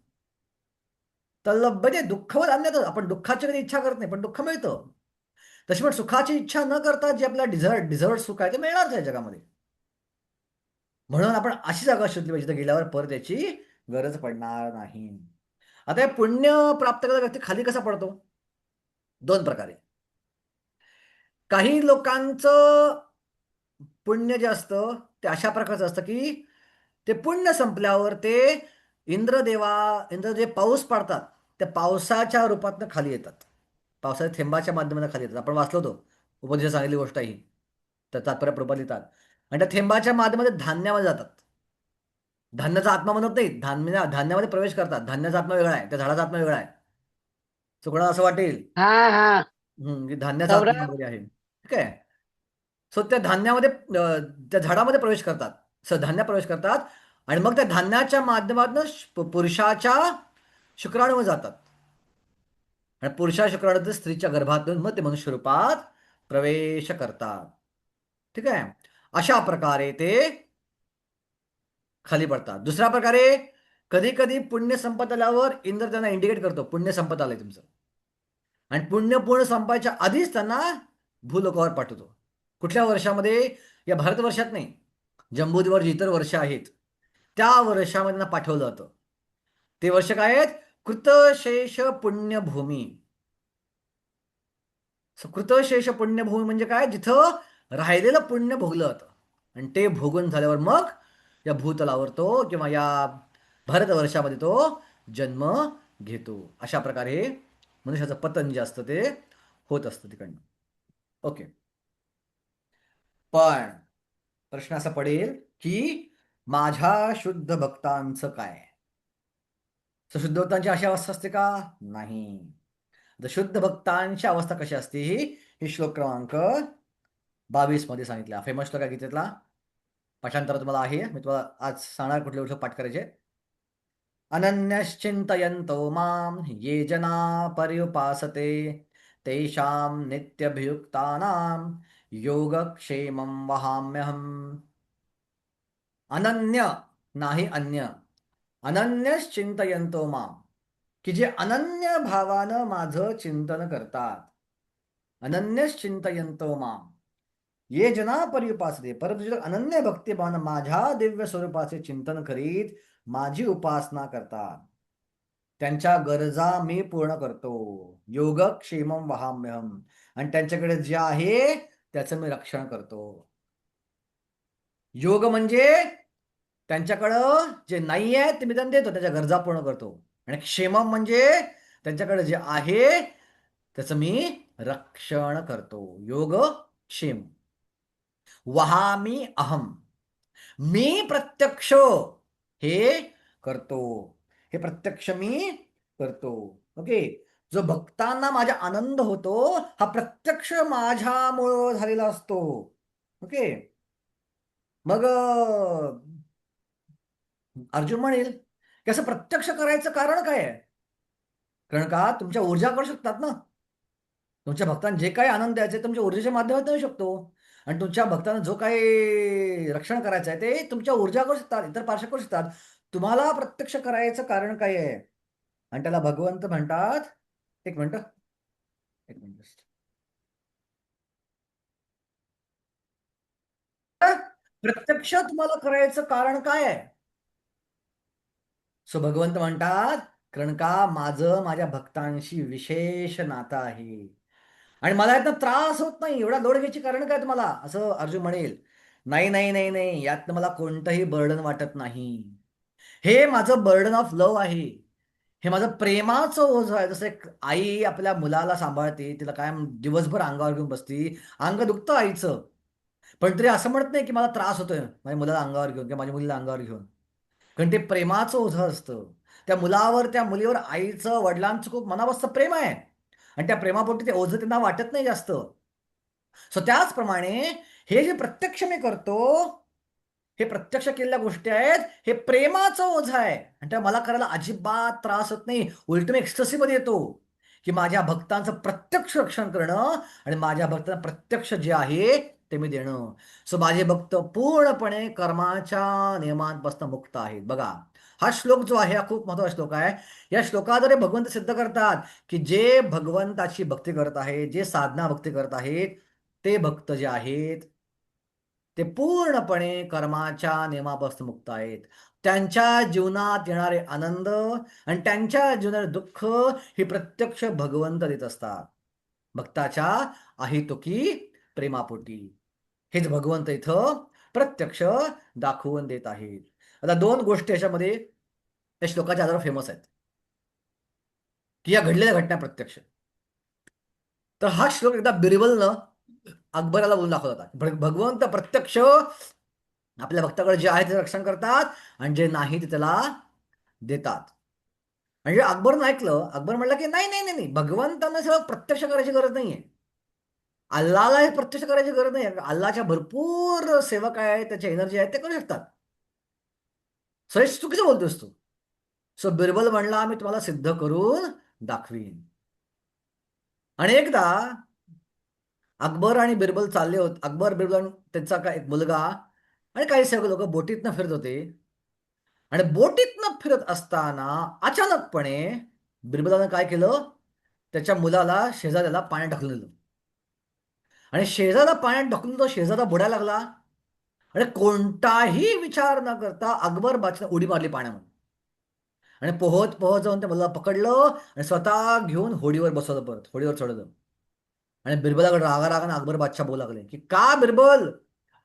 A: तर म्हणजे दुःखवर अन्यथा आपण दुःखाची कधी इच्छा करत नाही, पण दुःख मिळतं. तशी पण सुखाची इच्छा न करता जे आपल्याला डिझर्ट सुख आहे ते मिळणारच आहे जगामध्ये. म्हणून आपण अशी जागा शोधली पाहिजे तर गेल्यावर परत याची गरज पडणार नाही. आता हे पुण्य प्राप्त करणारा व्यक्ती खाली कसा पडतो? 2 प्रकारे. काही लोकांचं पुण्य जे असतं ते अशा प्रकारचं असतं की ते पुण्य संपल्यावर ते इंद्र जे पाऊस पाडतात त्या पावसाच्या रूपातनं खाली येतात. पावसाच्या थेंबाच्या माध्यमाने खाली येतात. आपण वाचलो होतो, उपनिषद सांगितली गोष्ट ही. तर तात्पर्य प्रबल लिहितात. आणि त्या थेंबाच्या माध्यमामध्ये धान्यामध्ये जातात. धान्याचा आत्मा म्हणत नाही, धान्यामध्ये प्रवेश करतात. धान्याचा आत्मा वेगळा आहे, त्या झाडाचा आत्मा वेगळा आहे. सो कोणाला असं वाटेल
B: हा हा.
A: की धान्याचा आत्मा
B: सौरभ.
A: वगैरे आहे. ठीक आहे. सो त्या धान्यामध्ये त्या झाडामध्ये प्रवेश करतात. धान्यात प्रवेश करतात आणि मग त्या धान्याच्या माध्यमातून पुरुषाच्या शुक्राणूवर जातात आणि पुरुषा शुक्राणूतून स्त्रीच्या गर्भातून मग ते मनुष्य रूपात प्रवेश करतात. ठीक आहे. अशा प्रकारे ते खाली पडतात. दुसऱ्या प्रकारे कधी कधी पुण्य संपत आल्यावर इंद्र त्यांना इंडिकेट करतो पुण्य संपत आलंय तुमचं, आणि पुण्य पूर्ण संपायच्या आधीच त्यांना भूलोकावर पाठवतो. कुठल्या वर्षामध्ये? या भारतवर्षात नाही, जम्बूद्वीवर जी इतर वर्ष आहेत त्या वर्षामध्ये त्यांना पाठवलं जातं. ते वर्ष काय आहेत? कृतशेष पुण्यभूमी. कृतशेष पुण्यभूमी म्हणजे काय? जिथं राहिलेलं पुण्य भोगलं जातं आणि ते भोगून झाल्यावर मग या भूतलावर तो किंवा या भारतवर्षामध्ये तो जन्म घेतो. अशा प्रकारे मनुष्याचं पतन जे असतं ते होत असतं तिकडनं. ओके. पण प्रश्न असा पडेल की माझ्या शुद्ध भक्तांचं काय? तर शुद्ध भक्तांची अशी अवस्था असते का? नाही. तर शुद्ध भक्तांची अवस्था कशी असते ही श्लोक क्रमांक 22 मध्ये सांगितलं. फेमस श्लोक आहे गीतेतला. पाठांतर तुम्हाला आहे, मी तुम्हाला आज सांगणार कुठले कुठले पाठ करायचे. अनन्यश्चिंतयन्तो मां ये जना पर्युपासते तेषां नित्यभियुक्तानां योगक्षेमं वहाम्यहम्. अनन्य नाही अन्य, अनन्यश्चिंतयन्तो मां, की जे अनन्य भावानं माझं चिंतन करतात. अनन्यश्चिंतयन्तो मां ये जना पर्युपासते, परंतु जे अनन्य भक्तिभावानं माझ्या दिव्य स्वरूपाचे चिंतन करीत माझी उपासना करतात त्यांच्या गरजा मी पूर्ण करतो. योगक्षेमम वहाम्यहम. आणि त्यांच्याकडे जे आहे त्याचं मी रक्षण करतो. योग म्हणजे त्यांच्याकडं जे नाही आहे ते मी त्यांना देतो, त्याच्या गरजा पूर्ण करतो. आणि क्षेमम म्हणजे त्यांच्याकडे जे आहे त्याचं मी रक्षण करतो. योग क्षेम. वहामी अहम. मी प्रत्यक्ष हे करतो. हे प्रत्यक्ष मी करतो. ओके. जो भक्तांना माझा आनंद होतो हा प्रत्यक्ष माझ्यामुळं झालेला असतो. ओके. मग अर्जुन म्हणेल की असं प्रत्यक्ष करायचं कारण काय आहे? कारण का तुमच्या ऊर्जा करू शकतात ना. तुमच्या भक्तांना जे काही आनंद द्यायचे तुमच्या ऊर्जेच्या माध्यमातून देऊ शकतो. आणि तुमच्या भक्तांना जो काही रक्षण करायचं आहे ते तुमच्या ऊर्जा करू शकतात, इतर पार्श्व करू शकतात. तुम्हाला प्रत्यक्ष करायचं कारण काय आहे? आणि त्याला भगवंत म्हणतात. एक मिनिट, एक मिनिट. प्रत्यक्ष तुम्हाला करायचं कारण काय आहे? सो भगवंत म्हणतात, कारण का माझं माझ्या भक्तांशी विशेष नातं आहे. आणि मला यातनं त्रास होत नाही, एवढा लोड घ्यायची कारण काय तुम्हाला, असं अर्जुन म्हणेल. नाही नाही नाही नाही, यातनं मला कोणतंही बर्डन वाटत नाही. हे माझं बर्डन ऑफ लव्ह आहे. हे माझं प्रेमाचं ओझं आहे. जसं एक आई आपल्या मुलाला सांभाळते, तिला काय दिवसभर अंगावर घेऊन बसती, अंग दुखतं आईचं, पण तरी असं म्हणत नाही की मला त्रास होतोय माझ्या मुलाला अंगावर घेऊन किंवा माझ्या मुलीला अंगावर घेऊन. कारण ते प्रेमाचं ओझं असतं. त्या मुलावर, त्या मुलीवर आईचं, वडिलांचं खूप मनापासून प्रेम आहे. आणि त्या प्रेमापोटी ते ओझं त्यांना वाटत नाही जास्त. सो त्याचप्रमाणे हे जे प्रत्यक्ष मी करतो, हे प्रत्यक्ष केलेल्या गोष्टी आहेत, हे प्रेमाचं ओझं आहे. आणि त्या मला करायला अजिबात त्रास होत नाही. उलट मी एक्स्टसी मध्ये येतो की माझ्या भक्तांचं प्रत्यक्ष रक्षण करणं आणि माझ्या भक्तांना प्रत्यक्ष जे आहे ते मी देणं. सो माझे भक्त पूर्णपणे कर्माच्या नियमांपासून मुक्त आहेत. बघा, हा श्लोक जो आहे हा खूप महत्वाचा श्लोक आहे. या श्लोकाद्वारे भगवंत सिद्ध करतात की जे भगवंताची भक्ती करत आहेत, जे साधना भक्ती करत आहेत, ते भक्त जे आहेत ते पूर्णपणे कर्माच्या नियमापासून मुक्त आहेत. त्यांच्या जीवनात येणारे आनंद आणि त्यांच्या जीवनात दुःख हे प्रत्यक्ष भगवंत देत असतात, भक्ताच्या अहेतुकी प्रेमापोटी. हेच भगवंत इथं प्रत्यक्ष दाखवून देत आहेत. आता दोन गोष्टी याच्यामध्ये या श्लोकाच्या आधारावर फेमस आहेत की या घडलेल्या घटना प्रत्यक्ष. तर हा श्लोक एकदा बिरबलनं अकबराला बोलून दाखवला होता. भगवंत प्रत्यक्ष आपल्या भक्ताकडे जे आहे ते रक्षण करतात आणि जे नाही ते त्याला देतात. म्हणजे अकबरनं ऐकलं, अकबर म्हणला की नाही नाही नाही नाही, भगवंतांना सगळं प्रत्यक्ष करायची गरज नाहीये. अल्लाला हे प्रत्यक्ष करायची गरज नाही. अल्लाच्या भरपूर सेवक आहेत, त्याच्या एनर्जी आहेत, ते करू शकतात. सहेश चुकीचं बोलतोस तू. सो बिरबल म्हणला मी तुम्हाला सिद्ध करून दाखवीन. आणि एकदा अकबर आणि बिरबल चालले होते. अकबर, बिरबल आणि त्यांचा काय एक मुलगा आणि काही सगळे लोक बोटीतनं फिरत होते. आणि बोटीतनं फिरत असताना अचानकपणे बिरबलानं काय केलं, त्याच्या मुलाला, शेजाऱ्याला पाण्यात ढकलून दिलं. आणि शेजारा पाण्यात ढकलून तो शेजारा बुडायला लागला. आणि कोणताही विचार न करता अकबर बादशाह उडी मारली पाण्यामध्ये. आणि पोहत पोहत जाऊन त्या मुलाला पकडलं आणि स्वतः घेऊन होडीवर बसवलं, परत होडीवर चढवलं. आणि बिरबलाकडे रागा रागाने अकबर बादशाह बोलू लागले की का बिरबल,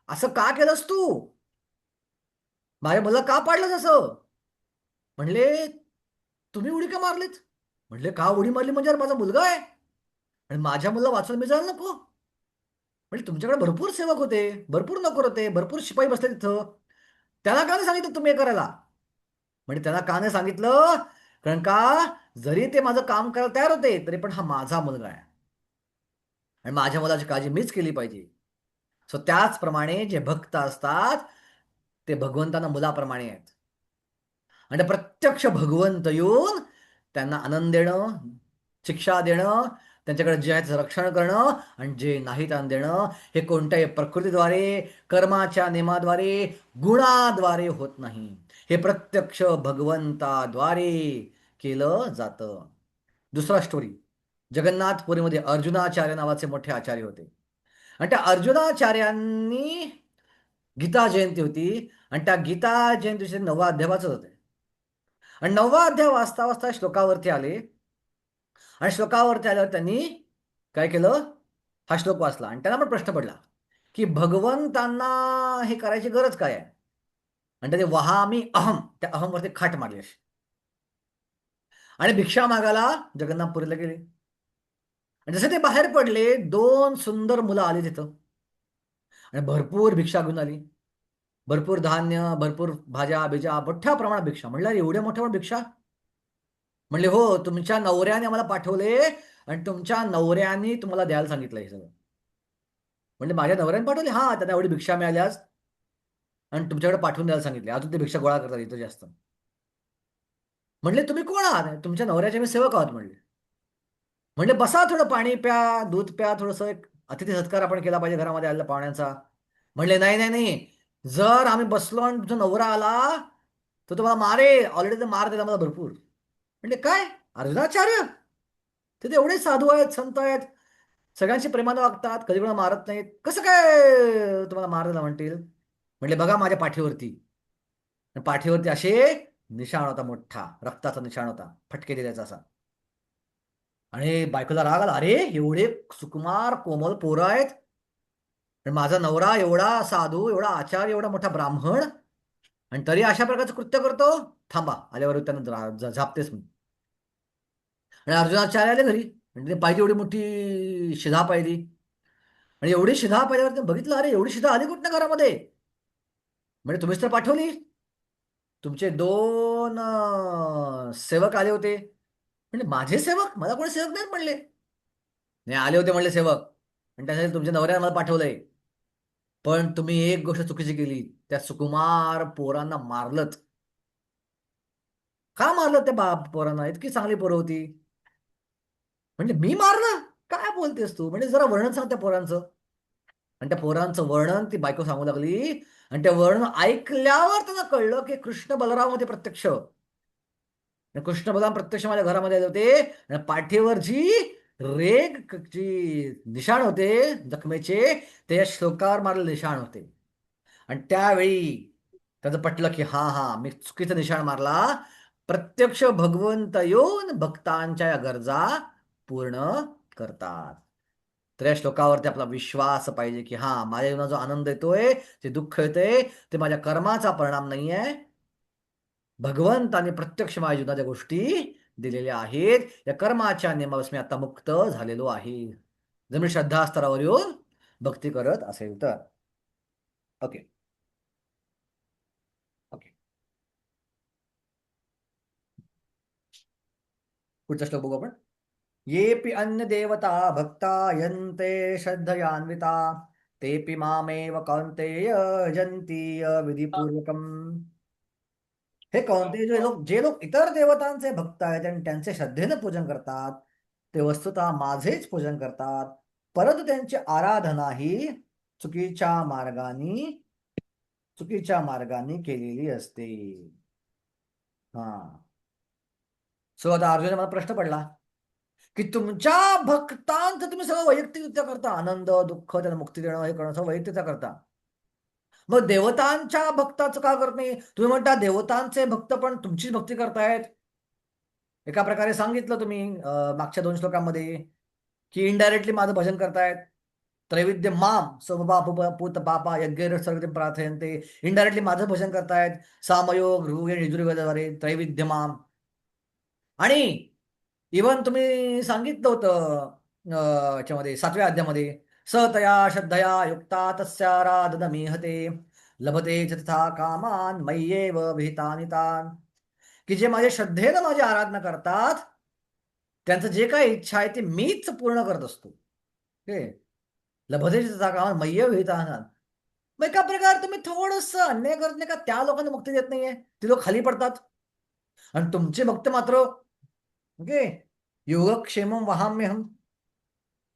A: असं का केलंस तू, माझ्या मुलाला का पाडलंस असं? म्हणले तुम्ही उडी का मारलीत? म्हणले का उडी मारली म्हणजे, यार माझा मुलगा आहे आणि माझ्या मुलाला वाचवलं मी जायला नको? म्हणजे तुमच्याकडे भरपूर सेवक होते, भरपूर नोकर होते, भरपूर शिपाई बसले तिथं, त्याला का नाही सांगितलं तुम्ही हे करायला? म्हणजे त्याला का नाही सांगितलं? कारण का जरी ते माझं काम करायला तयार होते तरी पण हा माझा मुलगा आहे आणि माझ्या मुलाची काळजी मीच केली पाहिजे. सो त्याचप्रमाणे जे भक्त असतात ते भगवंतांना मुलाप्रमाणे आहेत. आणि प्रत्यक्ष भगवंत येऊन त्यांना आनंद देणं, शिक्षा देणं, त्यांच्याकडे जे आहे त्याचं रक्षण करणं आणि जे नाही त्यांना देणं, हे कोणत्याही प्रकृतीद्वारे, कर्माच्या नियमाद्वारे, गुणाद्वारे होत नाही. हे प्रत्यक्ष भगवंताद्वारे केलं जातं. दुसरा स्टोरी, जगन्नाथपुरीमध्ये अर्जुनाचार्य नावाचे मोठे आचार्य होते. आणि त्या अर्जुनाचार्यांनी गीता जयंती होती आणि त्या गीता जयंतीचे 9वा अध्याय वाचत होते. आणि 9वा अध्याय वाचता वाचता श्लोकावरती आले. आणि श्लोकावरती आल्यावर त्यांनी काय केलं, हा श्लोक वाचला आणि त्यांना पण प्रश्न पडला की भगवंतांना हे करायची गरज काय आहे. आणि त्याने वहामी अहम, त्या अहमवरती खाट मारली अशी आणि भिक्षा मागायला जगन्नाथपुरीला गेले. आणि जसे ते बाहेर पडले, दोन सुंदर मुलं आली तिथं आणि भरपूर भिक्षा घेऊन आली. भरपूर धान्य, भरपूर भाज्या बिज्या, मोठ्या प्रमाणात भिक्षा. म्हणलं एवढ्या मोठ्या प्रमाणात भिक्षा. म्हणले हो, तुमच्या नवऱ्याने आम्हाला पाठवले आणि तुमच्या नवऱ्याने तुम्हाला द्यायला सांगितलं हे सगळं. म्हणजे माझ्या नवऱ्याने पाठवले, हा त्यांना एवढी भिक्षा मिळाली आज आणि तुमच्याकडे पाठवून द्यायला सांगितले. अजून ते भिक्षा गोळा करतात इथं जास्त. म्हणले तुम्ही कोण आहात. तुमच्या नवऱ्याचे मी सेवक आहोत म्हणले. म्हणले बसा, थोडं पाणी प्या, दूध प्या, थोडंसं एक अतिथी सत्कार आपण केला पाहिजे घरामध्ये आलेल्या पाहुण्यांचा. म्हणले नाही नाही नाही, जर आम्ही बसलो आणि तुमचा नवरा आला तर तुम्हाला मारे, ऑलरेडी ते मार दिला मला भरपूर. म्हणजे काय, अर्जुनाचार्य ते एवढे साधू आहेत, संत आहेत, सगळ्यांशी प्रेमानं वागतात, कधी कोणा मारत नाहीत, कसं काय तुम्हाला मार दिला म्हणतील. म्हणले बघा माझ्या पाठीवरती. पाठीवरती असे निशाण होता, मोठा रक्ताचा निशाण होता, फटके दिल्याचा असा. आणि बायकोला राग आला, अरे एवढे सुकुमार कोमल पोरं आहेत आणि माझा नवरा एवढा साधू, एवढा आचार्य, एवढा मोठा ब्राह्मण, आणि तरी अशा प्रकारचं कृत्य करतो. थांबा, आल्यावर त्यांना झापतेच मी. आणि अर्जुनाचार्य आले घरी. म्हणजे ते पाहिजे एवढी मोठी शिधा पाहिली. आणि एवढी शिधा पाहिल्यावर बघितलं, अरे एवढी शिधा आली कुठं घरामध्ये. म्हणजे तुम्हीच तर पाठवली. तुमचे दोन सेवक आले होते. म्हणजे माझे सेवक, मला कोणी सेवक नाहीत म्हणले. नाही, आले होते म्हणले सेवक, आणि त्यासाठी तुमच्या नवऱ्याने मला पाठवलंय. पण तुम्ही एक गोष्ट चुकीची केली, त्या सुकुमार पोरांना मारलत. का मारलं त्या पोरांना, इतकी चांगली पोरं होती. म्हणजे मी मारलं, काय बोलतेस तू. म्हणजे जरा वर्णन सांग त्या पोरांचं. आणि त्या पोरांचं वर्णन ती बायको सांगू लागली. आणि त्या वर्णन ऐकल्यावर त्यांना कळलं की कृष्ण बलराम होते प्रत्यक्ष. आणि कृष्ण बलराम प्रत्यक्ष माझ्या घरामध्ये आले होते. आणि पाठीवर जी रेग, जी निशाण होते जखमेचे, ते या श्लोकावर मारलेले निशाण होते. आणि त्यावेळी त्याचं पटलं की हा हा, मी चुकीचा निशाण मारला. प्रत्यक्ष भगवंत येऊन भक्तांच्या या गरजा पूर्ण करतात. तर या श्लोकावरती आपला विश्वास पाहिजे की हा, माझ्या जीवनात जो आनंद येतोय, जे दुःख येतंय, ते माझ्या कर्माचा परिणाम नाहीये. भगवंताने प्रत्यक्ष माझ्या जीवनात ज्या गोष्टी दिलेल्या आहेत, या कर्माच्या नियमापासून मी आता मुक्त झालेलो आहे. जर मी श्रद्धास्तरावर येऊन भक्ती करत असेल तर. ओके. ओके. पुढचा श्लोक बघू आपण. येऽपि अन्य देवता भक्ता यन्ते श्रद्धयान्विता तेऽपि मामेव कौन्तेय यजन्ति विधिपूर्वकम्. हे कौन्तेय, जे लोक इतर देवतांचे भक्त आहेत आणि त्यांचे श्रद्धेनं पूजन करतात, ते वस्तुतः माझेच पूजन करतात. परंतु त्यांची आराधना ही चुकीच्या मार्गाने चुकीच्या मार्गाने केलेली असते. हा. सो आता अर्जुन, मला प्रश्न पडला की तुमच्या भक्तांचं तुम्ही सगळं वैयक्तिकरित्या करता, आनंद दुःख त्यांना मुक्ती देणं, हे करणं सगळं वैयक्तिकरित्या करता. मग देवतांच्या भक्ताचं का करत नाही. तुम्ही म्हणता देवतांचे भक्त पण तुमचीच भक्ती करतायत. एका प्रकारे सांगितलं तुम्ही मागच्या 2 श्लोकांमध्ये की इनडायरेक्टली माझं भजन करतायत. त्रैविद्य माम पूत पापा यज्ञ सर्व प्रार्थयन्ते. इनडायरेक्टली माझं भजन करतायत. सामयोग ऋग्वेद यजुर्वेदाद्वारे त्रैविद्य माम. आणि इवन तुम्ही सांगितलं होतं याच्यामध्ये 7व्या अध्यामध्ये, स तया श्रद्धया युक्ता तस्याराधनमीहते लभते च तथा कामान मय्येव विहितानि तान्. की जे माझ्या श्रद्धेनं माझी आराधना करतात, त्यांचं जे काही इच्छा आहे ते मीच पूर्ण करत असतो. ओके. लभते च तथा कामान मय्येव विहितानि. मग एका प्रकारे तुम्ही थोडंसं अन्याय करत नाही का, त्या लोकांना मुक्ती देत नाहीये, ती लोक खाली पडतात. आणि तुमचे भक्त मात्र, ओके, योगक्षेमम वहाम्यहम,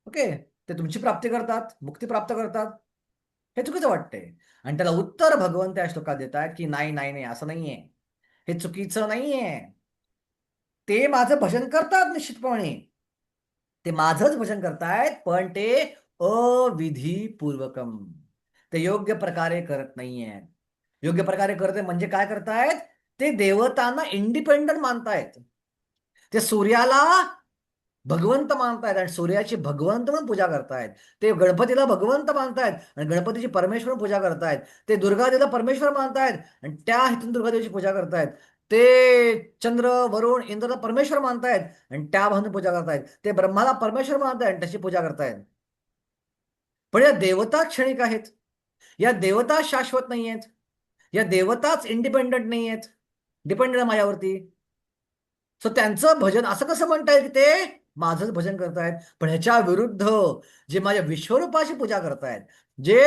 A: ओके, ते तुमची प्राप्ती करतात, मुक्ती प्राप्त करतात. हे चुकीचं वाटतंय. आणि त्याला उत्तर भगवंत या श्लोकात देत आहेत की नाही नाही नाही, असं नाहीये, हे चुकीचं नाहीये. ते माझं भजन करतात निश्चितपणे, ते माझंच भजन करतायत, पण ते अविधीपूर्वकम, ते योग्य प्रकारे करत नाहीये. योग्य प्रकारे करते म्हणजे काय करतायत, ते देवतांना इंडिपेंडंट मानतायत. ते सूर्याला भगवंत मानतायत आणि सूर्याची भगवंत म्हणून पूजा करतायत. ते गणपतीला भगवंत मानतायत आणि गणपतीची परमेश्वर पूजा करतायत. ते दुर्गादेवीला परमेश्वर मानतायत आणि त्या हेतून दुर्गादेवीची पूजा करतायत. ते चंद्र, वरुण, इंद्रला परमेश्वर मानतायत आणि त्या भावने पूजा करतायत. ते ब्रह्माला परमेश्वर मानतायत आणि त्याची पूजा करतायत. पण या देवता क्षणिक आहेत. या देवता शाश्वत नाही आहेत. या देवताच इंडिपेंडंट नाही आहेत, डिपेंडेंट आहे माझ्यावरती. सो त्यांचं भजन असं कसं म्हणता येईल की ते माझंच भजन करतायत. पण ह्याच्या विरुद्ध जे माझ्या विश्वरूपाची पूजा करतायत, जे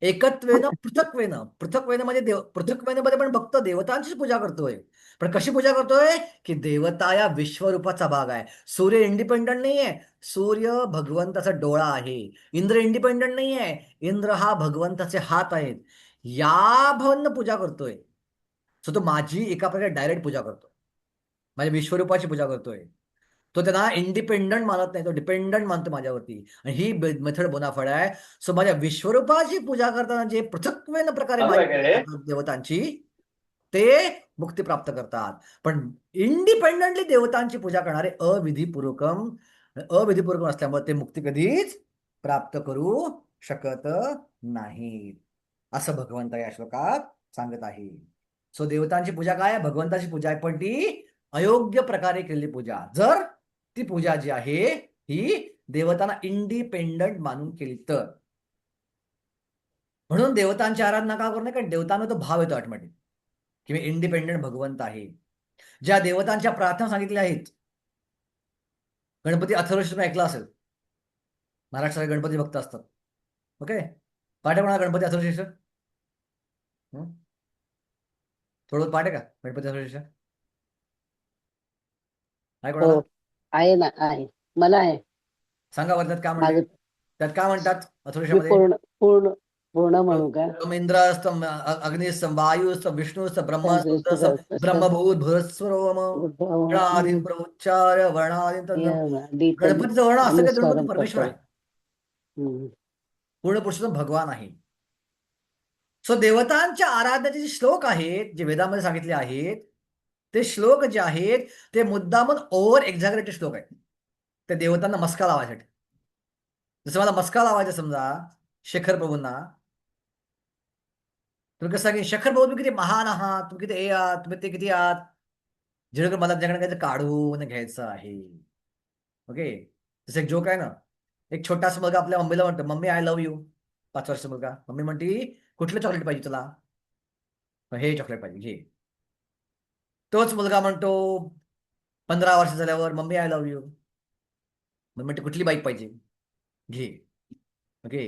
A: एकत्वेनं पृथक्वेनं पृथक्वेनं म्हणजे पृथक्वेनं पण भक्त देवतांचीच पूजा करतोय. पण कशी पूजा करतोय की देवता या विश्वरूपाचा भाग आहे. सूर्य इंडिपेंडंट नाहीये, सूर्य भगवंताचा डोळा आहे. इंद्र इंडिपेंडंट नाहीये, इंद्र हा भगवंताचे हात आहेत. या भावनं पूजा करतोय. सो तो माझी एका प्रकारे डायरेक्ट पूजा करतो, माझ्या विश्वरूपाची पूजा करतोय. तो त्यांना इंडिपेंडंट मानत नाही, तो डिपेंडंट मानतो माझ्यावरती. आणि ही मेथड बोनाफाईड आहे. सो माझ्या विश्वरूपाची पूजा करताना जे पृथक्वेन प्रकारे माझी पूजा करतात देवतांची, ते मुक्ती प्राप्त करतात. पण इंडिपेंडंटली देवतांची पूजा करणारे अविधीपूर्वकम असल्यामुळे ते मुक्ती कधीच प्राप्त करू शकत नाहीत, असं भगवंत या श्लोकात सांगत आहे. सो देवतांची पूजा काय आहे? भगवंताची पूजा आहे, पण ती अयोग्य प्रकारे केलेली पूजा. जर ती पूजा जी आहे ही देवतांना इंडिपेंडंट मानून केली तर. म्हणून देवतांची आराधना का करू नये? कारण देवतांना तो भाव येतो ऑटोमॅटिक की मी इंडिपेंडंट भगवंत आहे. ज्या देवतांच्या प्रार्थना सांगितल्या आहेत, गणपती अथर्वशीर्ष ऐकलं असेल, महाराष्ट्रात गणपती भक्त असतात. ओके, पाठ आहे म्हणा गणपती अथर्वशीर्ष. थोडं पाठ आहे का गणपती अथर्वशीर्ष? आहे कोणाला?
B: हो, आहे ना, आहे. मला आहे.
A: सांगा बरं, त्यात काय म्हणले?
B: माझं
A: त्यात काय म्हणतात
B: मी
A: अथर्वशीर्षमध्ये?
B: पूर्ण पूर्ण पूर्ण म्हणू का?
A: इंद्रस्तम, अग्निस्तम, वायुस्तम, विष्णुस्तम, ब्रह्मस्तम, ब्रह्मभूत भूस्वरोम गणादीन प्रउच्चार वर्णादीन तद्ध. गणपतीचं वर्ण असं काय? गणपती
B: अनुस्वारम
A: परमेश्वर
B: करतो.
A: आहे, पूर्ण पुरुषोत्तम भगवान आहे. सो देवतांच्या आराधनेचे जे श्लोक आहेत, जे वेदामध्ये सांगितले आहेत, ते श्लोक जे आहेत ते मुद्दामून ओव्हर एक्झॅगरेटेड श्लोक आहेत. ते देवतांना मस्का लावायसाठी. जसं मला मस्का लावायचं समजा शेखर प्रभूंना, तुम्ही कसं की शेखर प्रभू तुम्ही किती महान आहात, तुम्ही किती हे आहात, तुम्ही ते किती आहात, जेणेकरून मला त्याच्याकडे काहीतरी काढून घ्यायचं आहे. ओके, जसं एक जोक आहे ना, एक छोटासा मुलगा आपल्या मम्मीला म्हणतो, मम्मी आय लव्ह यू. 5 वर्षाचा मुलगा. मम्मी म्हणते, कुठलं चॉकलेट पाहिजे तुला? हे चॉकलेट पाहिजे, घे. तोच मुलगा म्हणतो 15 वर्ष झाल्यावर, मम्मी आय लव्ह यू. मग म्हणते कुठली बाईक पाहिजे? घे. ओके,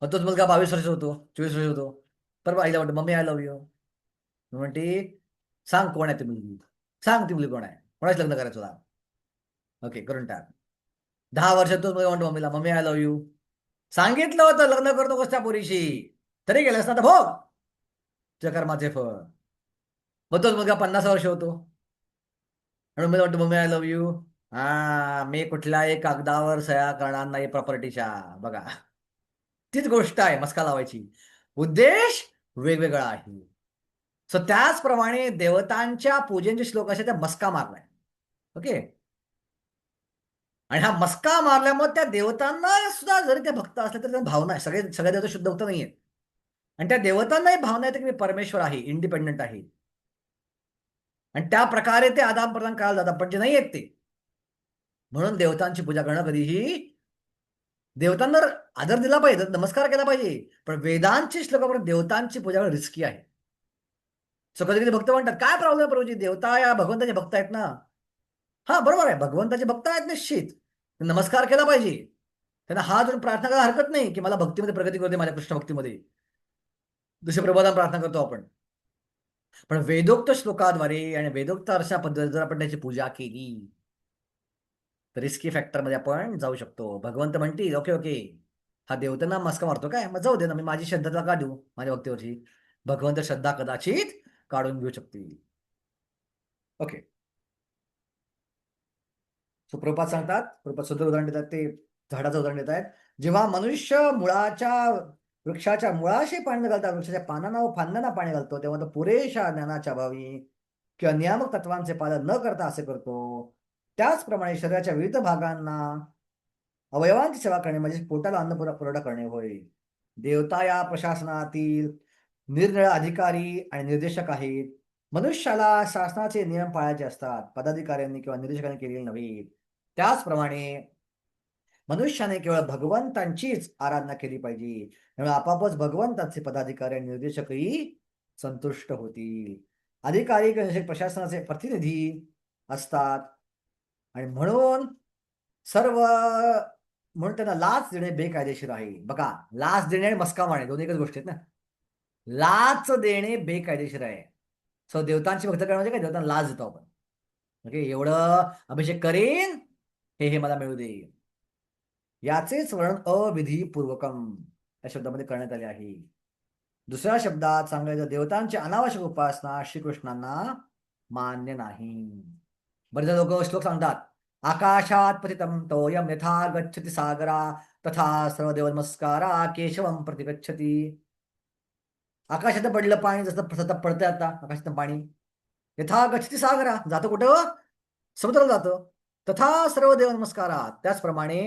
A: मग तोच मुलगा 22 वर्ष होतो, 24 वर्ष होतो, परवा आईला म्हणतो मम्मी आय लव्ह यू. म्हणते सांग कोण आहे ती मुलगी, सांग ती मुलगी कोण आहे, कोणाच लग्न करायचं तुला? ओके, करून टाक. 10 वर्षात तोच मुलगा म्हणतो मम्मीला मम्मी आय लव्ह यू. सांगितलं होतं लग्न करतो कसं त्या पोरीशी, तरी गेलंस ना, तर भोग तुझ्या कर्माचे फळ. मग तोच मुलगा 50 वर्ष होतो आणि मी म्हणतो मम्मी आय लव्ह यू. हा, मी कुठल्याही कागदावर सह्या करणार नाही प्रॉपर्टीच्या. बघा, तीच गोष्ट आहे मस्का लावायची, उद्देश वेगवेगळा आहे. सो त्याचप्रमाणे देवतांच्या पूजेचे श्लोक असे त्या मस्का मारलाय. ओके, आणि हा मस्का मारल्यामुळे त्या देवतांना सुद्धा जरी त्या भक्त असले तरी त्यांना भावना आहे, सगळ्या देवता शुद्ध भक्त नाहीये. आणि त्या देवतांनाही भावना येते की मी परमेश्वर आहे, इंडिपेंडंट आहे. आणि त्या प्रकारे ते आदान प्रदान करायला जातात, पण जे नाही आहेत ते. म्हणून देवतांची पूजा करणं कधीही, देवतांना आदर दिला पाहिजे, नमस्कार केला पाहिजे, पण वेदांची श्लोकापर्यंत देवतांची पूजा करणं रिस्की आहे. सो कधी कधी भक्त म्हणतात काय प्रॉब्लेम प्रभूजी, देवता या भगवंताचे भक्त आहेत ना. हा बरोबर आहे, भगवंताचे भक्त आहेत निश्चित, नमस्कार केला पाहिजे, त्यांना हात जोडून प्रार्थना करायला हरकत नाही की मला भक्तीमध्ये प्रगती करू दे, माझ्या कृष्ण भक्तीमध्ये. दुसरे प्रबोधन प्रार्थना करतो आपण. पण वेदोक्त श्लोकाद्वारे आणि वेदोक्त अशा पद्धतीने जर आपण त्याची पूजा केली तर रिस्की फॅक्टरमध्ये आपण जाऊ शकतो. भगवंत म्हणतील ओके ओके, हा देवतांना मस्का मारतो काय, मग जाऊ दे ना, मी माझी श्रद्धा त्याला का देऊ माझ्या भक्तीवरची. भगवंत श्रद्धा कदाचित काढून घेऊ शकतील. ओके, सुप्रभात सांगतात, प्रभुपाद सुंदर उदाहरण देतात, ते झाडाचं उदाहरण देत आहेत. जेव्हा मनुष्य वृक्षाच्या मुळाशी पाणी घालतात, वृक्षाच्या पानांना व फांद्यांना पाणी घालतो, तेव्हा तो पुरेशा ज्ञानाच्या अभावी किंवा नियामक तत्वांचे पालन न करता असे करतो. त्याचप्रमाणे शरीराच्या विविध भागांना अवयवांची सेवा करणे म्हणजे पोटाला अन्न पुरवठा करणे होय. देवता या प्रशासनातील निरनिराळे अधिकारी आणि निर्देशक आहेत. मनुष्याला शासनाचे नियम पाळायचे असतात, पदाधिकाऱ्यांनी किंवा निर्देशकांनी केलेले नव्हे. त्याचप्रमाणे मनुष्याने केवळ भगवंतांचीच आराधना केली पाहिजे, त्यामुळे आपापच भगवंताचे पदाधिकारी आणि निर्देशकही संतुष्ट होतील. अधिकारी प्रशासनाचे प्रतिनिधी असतात आणि म्हणून त्यांना लाच देणे बेकायदेशीर आहे. बघा, लाच देणे आणि मस्का मारणे दोन्ही एकच गोष्टी आहेत ना. लाच देणे बेकायदेशीर आहे. सो देवतांची भक्त करणं म्हणजे काय, देवतांना लाच देतो आपण. ओके, एवढं अभिषेक करेन, हे मला मिळू दे, याचेच वर्णन अविधीपूर्वकम या शब्दामध्ये करण्यात आले आहे. दुसऱ्या शब्दात सांगायचं, देवतांची अनावश्यक उपासना श्रीकृष्णांना मान्य नाही. बरेच लोक श्लोक सांगतात, आकाशात पतितं तोयम यथा गच्छति सागरा तथा सर्वदेव नमस्कारा केशवम प्रतिगच्छति. आकाशात पडलं पाणी जसं सतत पडतंय, आता आकाशात पाणी यथा गच्छति सागरा जातं कुठं, समुद्राला जातं. तथा सर्व देव नमस्कारा, त्याचप्रमाणे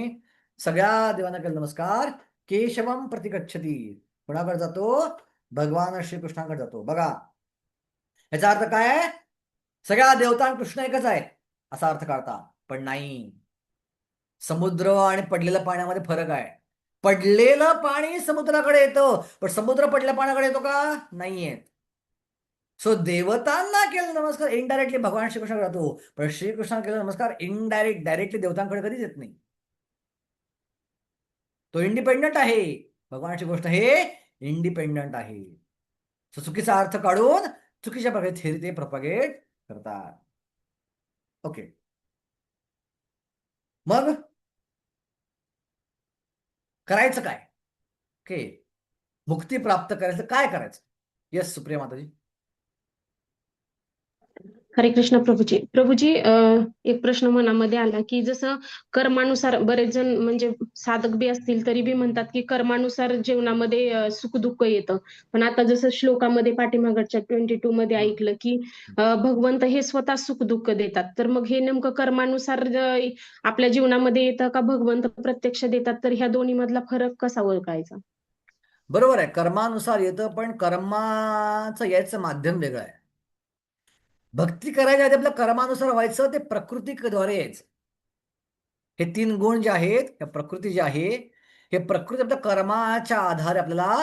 A: सगळ्या देवांना केलं नमस्कार. केशवम प्रतिगच्छति, कोणाकडे जातो, भगवान श्रीकृष्णाकडे जातो. बघा, याचा अर्थ काय आहे, सगळ्या देवता कृष्ण एकच आहे असा अर्थ काढता, पण नाही. समुद्र आणि पडलेल्या पाण्यामध्ये फरक आहे. पडलेलं पाणी समुद्राकडे येतं, पण समुद्र पडलेल्या पाण्याकडे येतो का, नाहीये. सो देवतांना केलं नमस्कार इनडायरेक्टली भगवान श्रीकृष्ण जातो, पण श्रीकृष्णाला केलं नमस्कार डायरेक्टली देवतांकडे कधीच येत नाही. तो इंडिपेंडंट आहे. भगवान श्रीकृष्ण हे इंडिपेंडंट आहे. सो चुकीचा अर्थ काढून चुकीच्या प्रकारे थेरी ते प्रॉपगेट करतात. ओके, मग करायचं काय, ओके, मुक्ती प्राप्त करायचं काय करायचं. यस सुप्रिया माताजी.
C: हरे कृष्ण प्रभूजी. प्रभूजी, एक प्रश्न मनामध्ये आला की जसं कर्मानुसार बरेच जण म्हणजे साधक बी असतील तरी बी म्हणतात की कर्मानुसार जीवनामध्ये सुख-दुःख येतं. पण आता जसं श्लोकामध्ये पाठीमागच्या 22 मध्ये ऐकलं की भगवंत हे स्वतः सुख-दुःख देतात. तर मग हे नेमकं कर्मानुसार आपल्या जीवनामध्ये येतं का भगवंत प्रत्यक्ष देतात, तर ह्या दोन्ही मधला फरक कसा ओळखायचा?
A: बरोबर आहे, कर्मानुसार येतं, पण कर्माचं यायचं माध्यम वेगळं आहे. भक्ती करायच्या आधी आपल्या कर्मानुसार व्हायचं, ते प्रकृतीद्वारे यायचं. हे 3 गुण जे आहेत, या प्रकृती जी आहे, हे प्रकृती आपल्या कर्माच्या आधारे आपल्याला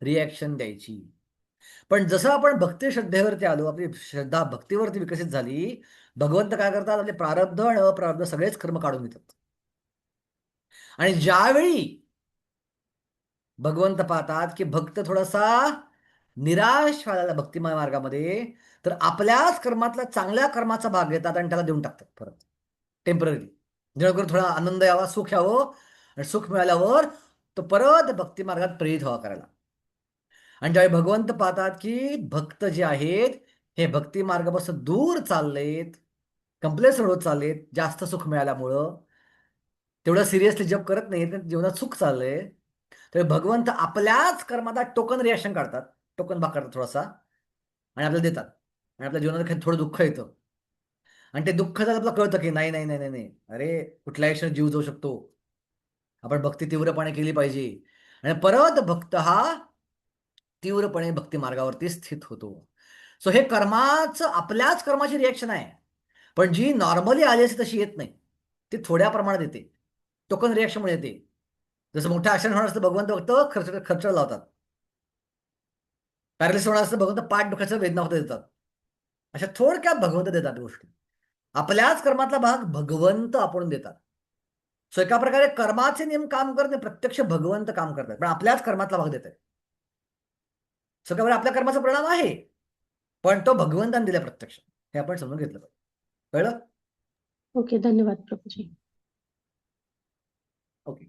A: रिॲक्शन द्यायची. पण जसं आपण भक्ती श्रद्धेवरती आलो, आपली श्रद्धा भक्तीवरती विकसित झाली, भगवंत काय करतात, आपले प्रारब्ध आणि अप्रारब्ध सगळेच कर्म काढून घेतात. आणि ज्यावेळी भगवंत पाहतात की भक्त थोडासा निराश झालेला भक्तिमय मार्गामध्ये, तर आपल्याच कर्मातला चांगल्या कर्माचा भाग घेतात आणि त्याला देऊन टाकतात परत, टेम्पररी, जेणेकरून थोडा आनंद यावा, सुख यावं, आणि सुख मिळाल्यावर तो परत भक्ती मार्गात प्रेरित व्हावा करायला. आणि ज्यावेळी भगवंत पाहतात की भक्त जे आहेत हे भक्ती मार्गापासून दूर चाललेत, कंप्लेसर होत चाललेत जास्त सुख मिळाल्यामुळं, तेवढं सिरियसली जप करत नाही, जीवनात सुख चाललंय, तर भगवंत आपल्याच कर्माचा टोकन रिॲक्शन काढतात, टोकन भाग करतात थोडासा, आणि आपल्याला देतात. आणि आपल्या जीवनात थोडं दुःख येतं, आणि ते दुःख जर आपल्याला कळतं की नाही नाही नाही नाही नाही, अरे कुठल्याही क्षणी जीव जाऊ शकतो, आपण भक्ती तीव्रपणे केली पाहिजे, आणि परत भक्त हा तीव्रपणे भक्ती मार्गावरती स्थित होतो. सो हे कर्माचं आपल्याच कर्माची रिॲक्शन आहे, पण जी नॉर्मली आली असते तशी येत नाही, ती थोड्या प्रमाणात येते, टोकन रिॲक्शनमुळे येते. जसं मोठ्या ऍक्सिडेंट होणार असतं, भगवंत फक्त खर्च लावतात. पॅरालिसिस होणार असतं, भगवंत पाठ दुखायचं वेदना होता देतात. अशा थोडक्यात भगवंत देतात गोष्टी, आपल्याच कर्मातला भाग भगवंत आपण देतात. सो एका प्रकारे कर्माचे नियम काम करत नाही, प्रत्यक्ष भगवंत काम करतात, पण आपल्याच कर्मातला भाग देत आहेत. सो त्यामुळे आपल्या कर्माचा परिणाम आहे, पण तो भगवंताने दिला प्रत्यक्ष, हे आपण समजून घेतलं पाहिजे. कळलं?
C: ओके, धन्यवाद प्रभूजी.
A: ओके,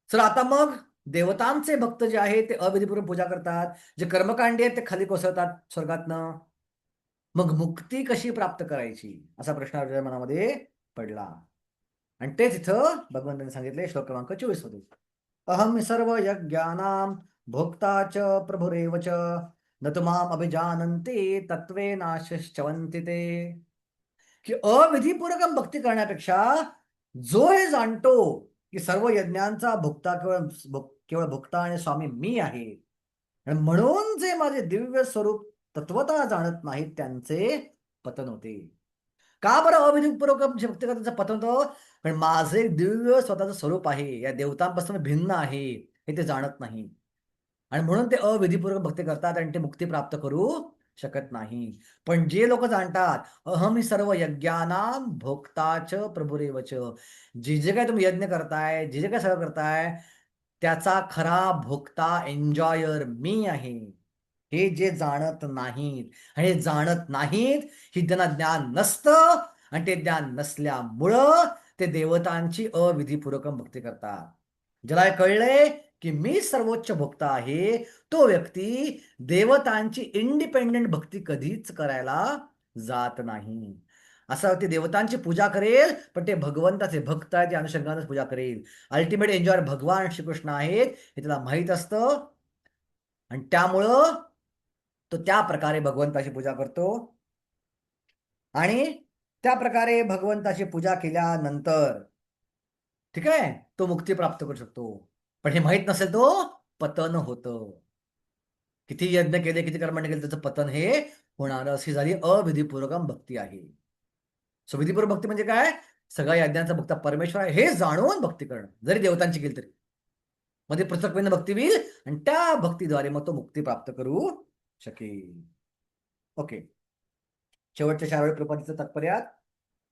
A: सर आता मग देवतांचे भक्त जे आहेत ते अविधीपूर्वक पूजा करतात, जे कर्मकांडी आहेत ते खाली कोसळतात स्वर्गातनं. मग मुक्ती कशी प्राप्त करायची असा प्रश्न अर्जुना मनामध्ये पडला, आणि तेच इथं भगवंतांनी सांगितले श्लोक क्रमांक 24 मध्ये, अहम सर्व यज्ञानां भोक्ता च प्रभुरेव च न तु माम अभिजानन्ति तत्त्वेनाश्चवन्ति ते. की अविधीपूर्वक भक्ती करण्यापेक्षा जो हे जाणतो की सर्व यज्ञांचा भोक्ता केवळ भोक्ता आणि स्वामी मी आहे, आणि म्हणून जे माझे दिव्य स्वरूप तत्वता जाणत नाहीत त्यांचे पतन होते. का बरं अविधीपूर्वक भक्ती करण्याचं पतन होतं? कारण माझे एक दिव्य स्वतःचं स्वरूप आहे, या देवतांपासून भिन्न आहे, हे ते जाणत नाही. आणि म्हणून ते अविधीपूर्वक भक्ती करतात आणि ते मुक्ती प्राप्त करू शकत नाही. पण जे लोक जाणतात अहम ही सर्व यज्ञानाम भोक्ताच प्रभुरेवच, जे जे काय तुम्ही यज्ञ करताय, जे जे काय सगळं करताय, त्याचा खरा भोक्ता एन्जॉयर मी आहे, हे जे जाणत नाहीत. आणि हे जाणत नाहीत ही त्यांना ज्ञान नसतं, आणि ते ज्ञान नसल्यामुळं ते देवतांची अविधीपूर्वक भक्ती करतात. ज्याला हे कळलंय की मी सर्वोच्च भोक्ता आहे, तो व्यक्ती देवतांची इंडिपेंडेंट भक्ती कधीच करायला जात नाही. असा व्यक्ती देवतांची पूजा करेल, पण ते भगवंताचे भक्त आहेत या अनुषंगानेच पूजा करेल. अल्टिमेट एन्जॉयर भगवान श्रीकृष्ण आहेत हे त्याला माहीत असतं, आणि त्यामुळं तो त्या प्रकारे भगवंताची पूजा करतो. आणि त्या प्रकारे भगवंताची पूजा केल्यानंतर ठीक आहे, तो मुक्ती प्राप्त करू शकतो. पण हे माहीत नसेल तो पतन होतं. किती यज्ञ केले, किती कर्मांड केले, त्याचं पतन हे होणार. अशी झाली अविधीपूर्वक भक्ती आहे. सो विधीपूर्वक भक्ती म्हणजे काय? सगळ्या यज्ञांचा भक्त परमेश्वर आहे हे जाणून भक्ती करणं, जरी देवतांची केली तरी. मध्ये पृथक्वेनं भक्ती होईल आणि त्या भक्तीद्वारे मग तो मुक्ती प्राप्त करू शकेल. ओके, शेवटच्या 4 वेळी प्रपंचाचं तात्पर्यात,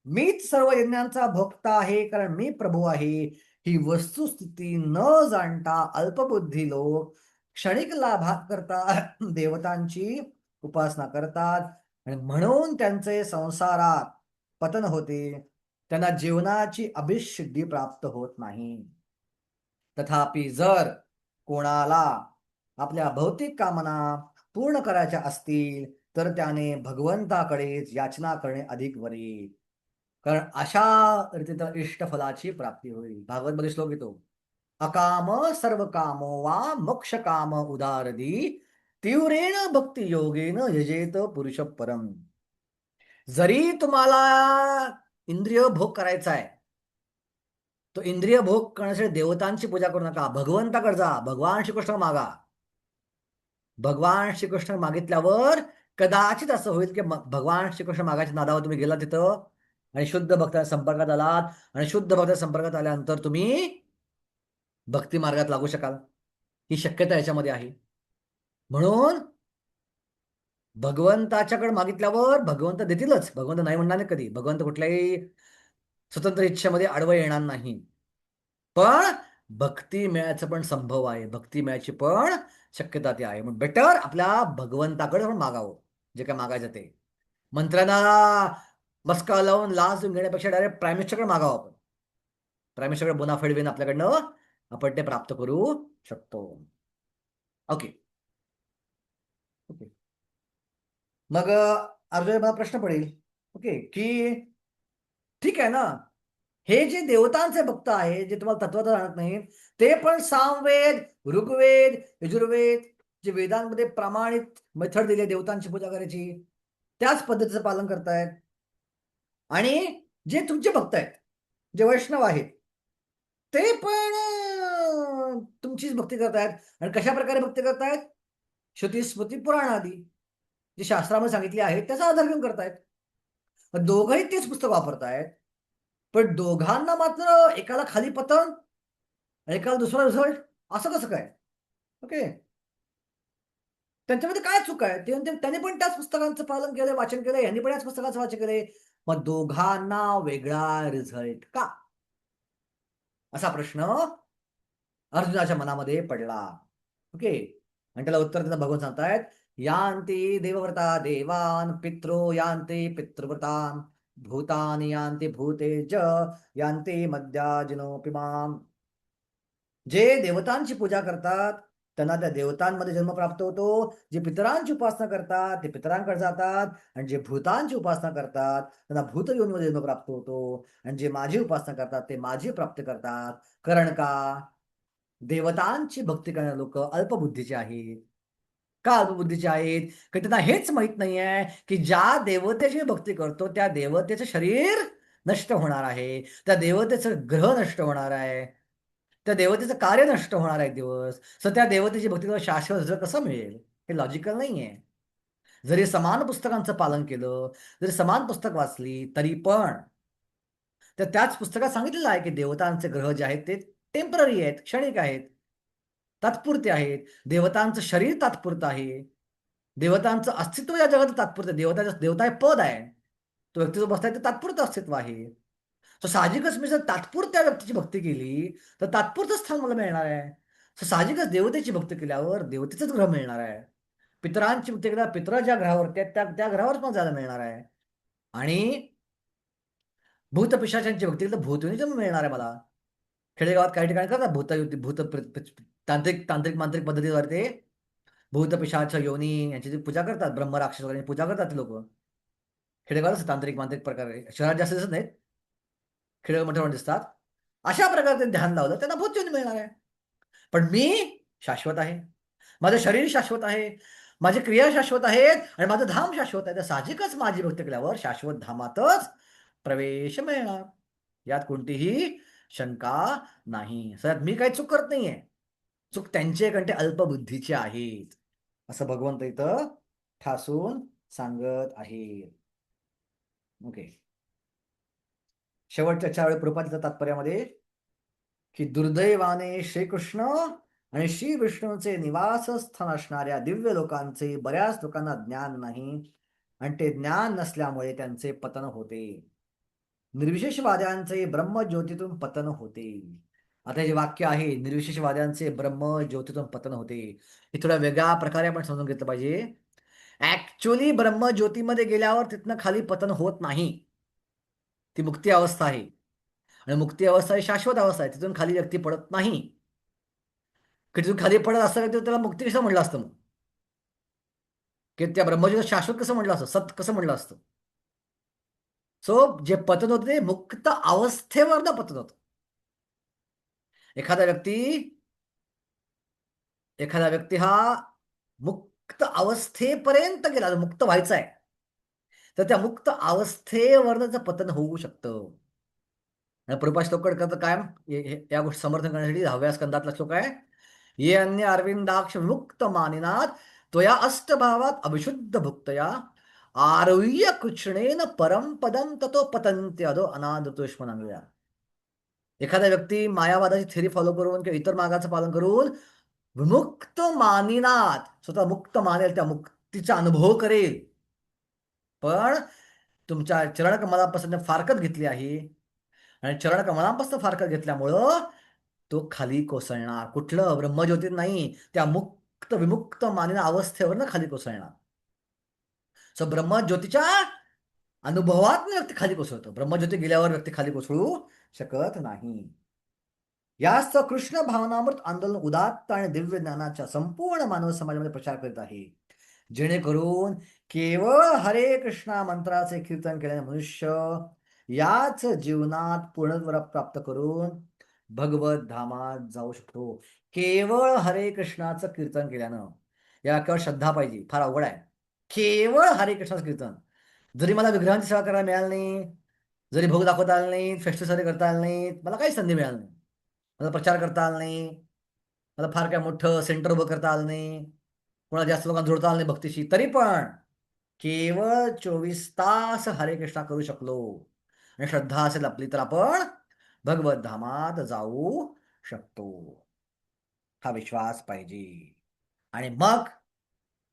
A: मीच सर्व यज्ञांचा भोक्ता आहे कारण मी प्रभू आहे, ही वस्तुस्थिती न जाणता अल्पबुद्धी लोक क्षणिक लाभाकरता देवतांची उपासना करतात, आणि म्हणून त्यांचे संसारात पतन होते. त्यांना जीवनाची अभिसिद्धी प्राप्त होत नाही. तथापि जर कोणाला आपल्या भौतिक कामना पूर्ण करायच्या असतील तर त्याने भगवंताकडेच याचना करणे अधिक बरे, कारण अशा रीतीने इष्टफलाची प्राप्ती होईल. भागवत मध्ये श्लोक येतो, अकाम सर्व कामो वा मोक्ष काम उदारदी तीव्रेण भक्ती योगेन यजेत पुरुष परम. जरी तुम्हाला इंद्रिय भोग करायचा आहे, तो इंद्रिय भोग करण्यासाठी देवतांची पूजा करू नका, भगवंताकडे जा, भगवान श्रीकृष्ण मागा. भगवान श्रीकृष्ण मागितल्यावर कदाचित असं होईल की भगवान श्रीकृष्ण मागायच्या नादावर तुम्ही गेला तिथं आणि शुद्ध भक्ताच्या संपर्कात आलात, आणि शुद्ध भक्ताच्या संपर्कात आल्यानंतर तुम्ही भक्ती मार्गात लागू शकाल, ही शक्यता याच्यामध्ये आहे. म्हणून भगवंताच्याकडे मागितल्यावर भगवंत देतीलच, भगवंत नाही म्हणणार नाही कधी. भगवंत कुठल्याही स्वतंत्र इच्छेमध्ये आडवं येणार नाही. पण भक्ती मिळायचं पण संभव आहे, भक्ती मिळायची पण शक्यता ती आहे. म्हणून बेटर आपल्या भगवंताकडे पण मागावं जे काय मागायचं ते. मंत्र्यांना मस्का लावून लाच देऊन घेण्यापेक्षा डायरेक्ट प्राईम मिनिस्टरकडे मागावं आपण. प्राईम मिनिस्टरकडे बोनाफाईड वेन आपल्याकडनं आपण ते प्राप्त करू शकतो. ओके ओके, मग अर्जुन मला प्रश्न पडेल, ओके, की ठीक आहे ना, हे जे देवतांचे भक्त आहे, जे तुम्हाला तत्वता जाणत नाही, ते पण सामवेद, ऋग्वेद, यजुर्वेद, जे वेदांमध्ये प्रमाणित मेथड दिली देवतांची पूजा करायची, त्याच पद्धतीचं पालन करतायत. आणि जे तुमचे भक्त आहेत, जे वैष्णव आहेत, ते पण तुमचीच भक्ती करतायत. आणि कशा प्रकारे भक्ती करतायत? श्रुती स्मृती पुराण आदी जे शास्त्रामध्ये सांगितले आहेत त्याचा आधार घेऊन करतायत. दोघंही तेच पुस्तक वापरतायत, पण दोघांना मात्र एकाला खाली पतन आणि एकाला दुसरा रिझल्ट, असं कसं काय? ओके, त्यांच्यामध्ये काय चूक आहे? त्यांनी पण त्याच पुस्तकांचं पालन केलंय, वाचन केलंय, यांनी पण याच पुस्तकाचं वाचन केलंय, मग दोघांना वेगळा रिझल्ट का? असा प्रश्न अर्जुनाच्या मनामध्ये पडला. ओके, आणि त्याला उत्तर देता भगवान सांगतायत, यान्ति देवव्रता देवान पित्रो यान्ति पितृव्रतान भूतानि यान्ति भूतेज यान्ति मद्याजिनोऽपि माम. जे देवतांची पूजा करतात त्यांना त्या देवतांमध्ये जन्म प्राप्त होतो, जे पितरांची उपासना करतात ते पितरांकडे जातात, आणि जे भूतांची उपासना करतात त्यांना भूतयोनीमध्ये जन्म प्राप्त होतो, आणि जे माझी उपासना करतात ते माझी प्राप्त करतात. कारण का? देवतांची भक्ती करणारे लोक अल्पबुद्धीचे आहेत, का अल्पबुद्धीचे आहेत? की त्यांना हेच माहित नाहीये की ज्या देवतेची भक्ती करतो त्या देवतेचं शरीर नष्ट होणार आहे, त्या देवतेचं ग्रह नष्ट होणार आहे, त्या देवतेचं कार्य नष्ट होणार आहे एक दिवस. तर त्या देवतेची भक्ती तुला शाश्वत जग कसं मिळेल? हे लॉजिकल नाहीये. जरी समान पुस्तकांचं पालन केलं, जरी समान पुस्तक वाचली तरी पण तर त्याच पुस्तकात सांगितलेलं आहे की देवतांचे ग्रह जे आहेत ते टेम्पररी आहेत, क्षणिक आहेत, तात्पुरते आहेत. देवतांचं शरीर तात्पुरतं आहे. देवतांचं अस्तित्व या जगात तात्पुरतं आहे. देवता हे पद आहे. तो व्यक्ती जो बसलाय ते तात्पुरतं अस्तित्व आहे. तर साहजिकच मी जर तात्पुरत्या व्यक्तीची भक्ती केली तर तात्पुरतं स्थान मला मिळणार आहे. तर साहजिकच देवतेची भक्ती केल्यावर देवतेचंच ग्रह मिळणार आहे. पितरांची भक्ती केल्यावर पितर ज्या ग्रहावरती आहेत त्या ग्रहावरच मला जायला मिळणार आहे. आणि भूतपिशाचांची भक्ती केली तर भूतयोनीच मिळणार आहे मला. खेडेगावात काही ठिकाणी करतात तांत्रिक तांत्रिक मांत्रिक पद्धतीद्वारे ते भूतपिशाच योनी यांची जी पूजा करतात, ब्रह्म राक्षस वगैरे पूजा करतात ते लोक. खेडेगावात तांत्रिक मांत्रिक प्रकारे शहरात जास्त दिसत नाहीत, खेडेगाव मोठे दिसतात. अशा प्रकारे त्यांनी ध्यान लावलं त्यांना भूतयोनी मिळणार आहे. पण मी शाश्वत आहे, माझं शरीर शाश्वत आहे, माझी क्रिया शाश्वत आहेत आणि माझं धाम शाश्वत आहे. तर साहजिकच माझी भक्ती केल्यावर शाश्वत धामातच प्रवेश मिळणार, यात कोणतीही शंका नाही. सर मी काही चूक करत नाहीये, चूक त्यांचे कंटे अल्पबुद्धीचे आहेत असं भगवंत इथं ठासून सांगत आहे. ओके, शेवटच्या 4 वेळी प्रपातीच्या तात्पर्यामध्ये की दुर्दैवाने श्रीकृष्ण आणि श्री विष्णूचे निवासस्थान असणाऱ्या दिव्य लोकांचे बऱ्याच लोकांना ज्ञान नाही आणि ते ज्ञान नसल्यामुळे त्यांचे पतन होते. निर्विशेषवाद्यांचे ब्रह्मज्योतीतून पतन होते. आता हे जे वाक्य आहे निर्विशेषवाद्यांचे ब्रह्मज्योतीतून पतन होते, हे थोड्या वेगळ्या प्रकारे आपण समजून घेतलं पाहिजे. ऍक्च्युअली ब्रह्मज्योतीमध्ये गेल्यावर तिथनं खाली पतन होत नाही, ती मुक्ती अवस्था आहे आणि मुक्ती अवस्था ही शाश्वत अवस्था आहे, तिथून खाली व्यक्ती पडत नाही. की तिथून खाली पडत असता तर त्याला मुक्ती कसं म्हटलं असतं मग? की त्या ब्रह्मज्योत शाश्वत कसं म्हटलं असतं, सत कसं म्हटलं असतं? सो जे पतन होतं ते मुक्त अवस्थेवरनं पतन होतं. एखादा व्यक्ती हा मुक्त अवस्थेपर्यंत गेला, मुक्त व्हायचा आहे, तर त्या मुक्त अवस्थेवरनं जर पतन होऊ शकतं. आणि प्रभुपाद श्लोक करतं काय या गोष्टी समर्थन करण्यासाठी 10व्या स्कंदातला श्लोक आहे, ये अन्य अरविंदाक्ष मुक्त मानिनाथ त्वया अष्टभावात अभिशुद्ध भुक्तया आरुह्य कृष्णेन परम पदम ततो पतंत्य अधो अनादृतोष्मनांगया. एखादा व्यक्ती मायावादाची थेरी फॉलो करून किंवा इतर मार्गाचं पालन करून विमुक्त मानिनाथ, स्वतः मुक्त मानेल, त्या मुक्तीचा अनुभव करेल, पण तुमच्या चरणकमलापासून फारकत घेतली आहे आणि चरणकमलापासून फारकत घेतल्यामुळं तो खाली कोसळणार. कुठलं? ब्रह्मज्योतीत नाही, त्या मुक्त विमुक्त मानिना अवस्थेवरनं खाली कोसळणार. सो ब्रह्मज्योतीच्या अनुभवात व्यक्ती खाली कोसळतो, ब्रह्मज्योती गेल्यावर व्यक्ती खाली कोसळू शकत नाही. याच कृष्ण भावनामृत आंदोलन उदात्त आणि दिव्य ज्ञानाच्या संपूर्ण मानव समाजामध्ये प्रचार करीत आहे, जेणेकरून केवळ हरे कृष्णा मंत्राचे कीर्तन केल्याने मनुष्य याच जीवनात पूर्णत्व प्राप्त करून भगवत धामात जाऊ शकतो. केवळ हरे कृष्णाचं कीर्तन केल्यानं, या केवळ श्रद्धा पाहिजे, फार अवघड आहे. केवळ हरे कृष्णाचं कीर्तन, जरी मला विग्रहांची सेवा करायला मिळाली नाही, जरी भोग दाखवता आले नाही, फेस्टिव्ह साजरे करता आले नाही, मला काही संधी मिळाली नाही, मला प्रचार करता आला नाही, मला फार काय मोठं सेंटर उभं करता आलं नाही, कोणाला जास्त लोकांना जोडता आलं नाही भक्तीशी, तरी पण केवळ 24 तास हरे कृष्णा करू शकलो आणि श्रद्धा असेल आपली तर आपण भगवत धामात जाऊ शकतो. हा विश्वास पाहिजे. आणि मग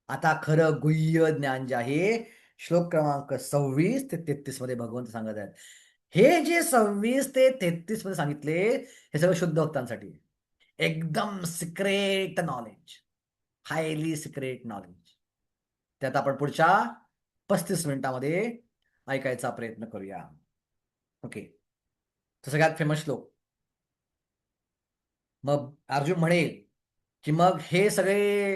A: आता खरं गुह्य ज्ञान जे आहे, श्लोक क्रमांक 26 ते 33 मध्ये भगवंत सांगत आहेत. हे जे 26 ते 33 मध्ये सांगितले हे सगळं शुद्ध भक्तांसाठी, एकदम secret knowledge, highly secret knowledge. त्यात आपण पुढच्या 35 मिनिटांमध्ये ऐकायचा प्रयत्न करूया. ओके, तर सगळ्यात फेमस श्लोक. मग अर्जुन म्हणेल की मग हे सगळे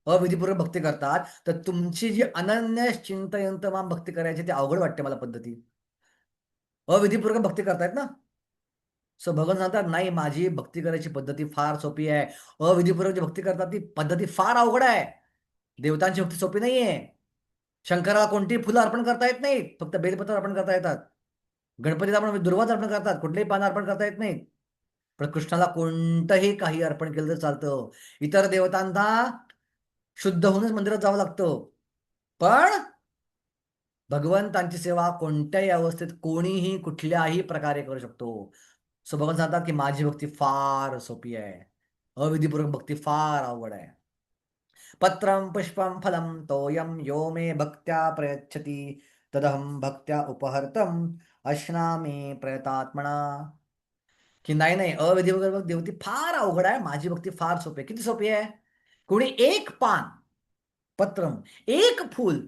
A: अविधीपूर्वक भक्ती करतात, तर तुमची जी अनन्य चिंतयंत माम भक्ती करायची ती अवघड वाटते मला पद्धती. अविधीपूर्वक भक्ती करतायत ना, सो भगवान सांगतात नाही, माझी भक्ती करायची पद्धती फार सोपी आहे. अविधीपूर्वक जी भक्ती करतात ती पद्धती फार अवघड आहे. देवतांची भक्ती सोपी नाहीये. शंकराला कोणतीही फुलं अर्पण करता येत नाहीत, फक्त बेलपत्र अर्पण करता येतात. गणपतीला आपण दुर्वाच अर्पण करतात, कुठलेही पानं अर्पण करता येत नाहीत. पण कृष्णाला कोणतंही काही अर्पण केलं तर चालतं. इतर देवतांना शुद्ध होऊनच मंदिरात जावं लागतं, पण भगवंतांची सेवा कोणत्याही अवस्थेत कोणीही कुठल्याही प्रकारे करू शकतो. सो भगवान सांगतात की माझी भक्ती फार सोपी आहे, अविधीपूर्वक भक्ती फार अवघड आहे. पत्रं पुष्पं फलं तोयं यो मे भक्त्या प्रयच्छति तदहं भक्त्या उपहर्तम अश्नामी प्रयतात्मना. की नाही नाही, अविधीपूर्वक देवती फार अवघड आहे, माझी भक्ती फार सोपी आहे. किती सोपी आहे? कोणी एक पान, पत्रम, एक फूल.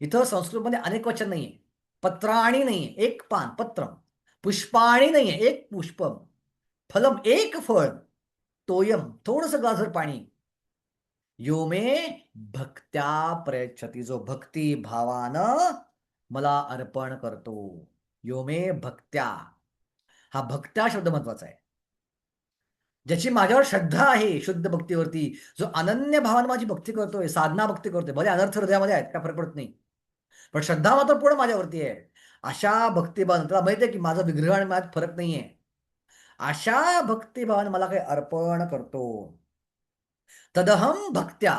A: इथं संस्कृतमध्ये अनेक वचन नाहीये, पत्राणी नाहीये, एक पान पत्रम. पुष्पाणी नाहीये, एक पुष्पम. फलम, एक फळ. तोयम, थोडस गाजर पाणी. यो मे भक्त्या प्रयच्छती, जो भक्ती भावानं मला अर्पण करतो. यो मे भक्त्या, हा भक्त्या शब्द महत्वाचा आहे. ज्याची माझ्यावर श्रद्धा आहे शुद्ध भक्तीवरती, जो अनन्य भावानं माझी भक्ती करतोय, साधना भक्ती करतोय, भले अनर्थ हृदयामध्ये आहेत, काय फरक पडत नाही, पण श्रद्धा मात्र पूर्ण माझ्यावरती आहे. अशा भक्तिभावानं, तुला माहिती आहे की माझा विग्रह आणि माझ्यात फरक नाहीये, अशा भक्तिभावानं मला काही अर्पण करतो. तदहम भक्त्या,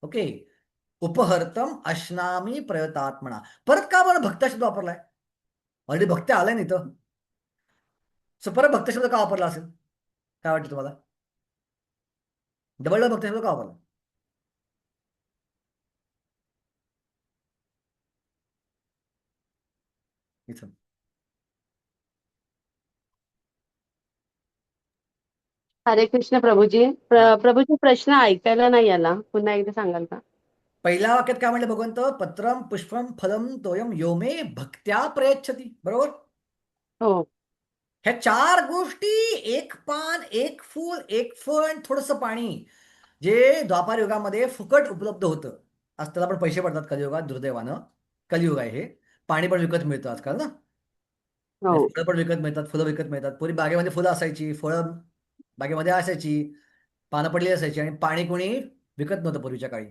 A: ओके, उपहर्तम अश्नामी प्रयतात्मना. परत का बरं भक्त्या शब्द वापरलाय? ऑलरेडी भक्त्या आलाय ना इथं, सो परत भक्त्या शब्द का वापरला असेल? काय वाटतं तुम्हाला? डबल भक्त्या शब्द का वापरला इथं?
B: हरे कृष्ण प्रभूजी.
A: हा,
B: प्रभूजी प्रश्न ऐकायला नाही आला, पुन्हा एकदा सांगाल का?
A: पहिल्या वाक्यात काय म्हणलं भगवंत? पत्रम पुष्पम फलम तोयम यो मे भक्त्या प्रयच्छती, बरोबर?
B: हो.
A: ह्या चार गोष्टी, एक पान, एक फूल, एक फळ आणि थोडंसं पाणी, जे द्वापार युगामध्ये फुकट उपलब्ध होतं. आज त्याला पण पैसे पडतात कलियुगात, दुर्दैवानं. कलियुग आहे हे. पाणी पण विकत मिळतं आजकाल ना,
B: हो.
A: फुलं पण विकत मिळतात, फुलं विकत मिळतात. पूर्वी बागेमध्ये फुलं असायची, फळं बागेमध्ये असायची, पानं पडली असायची, आणि पाणी कोणी विकत नव्हतं पूर्वीच्या काळी.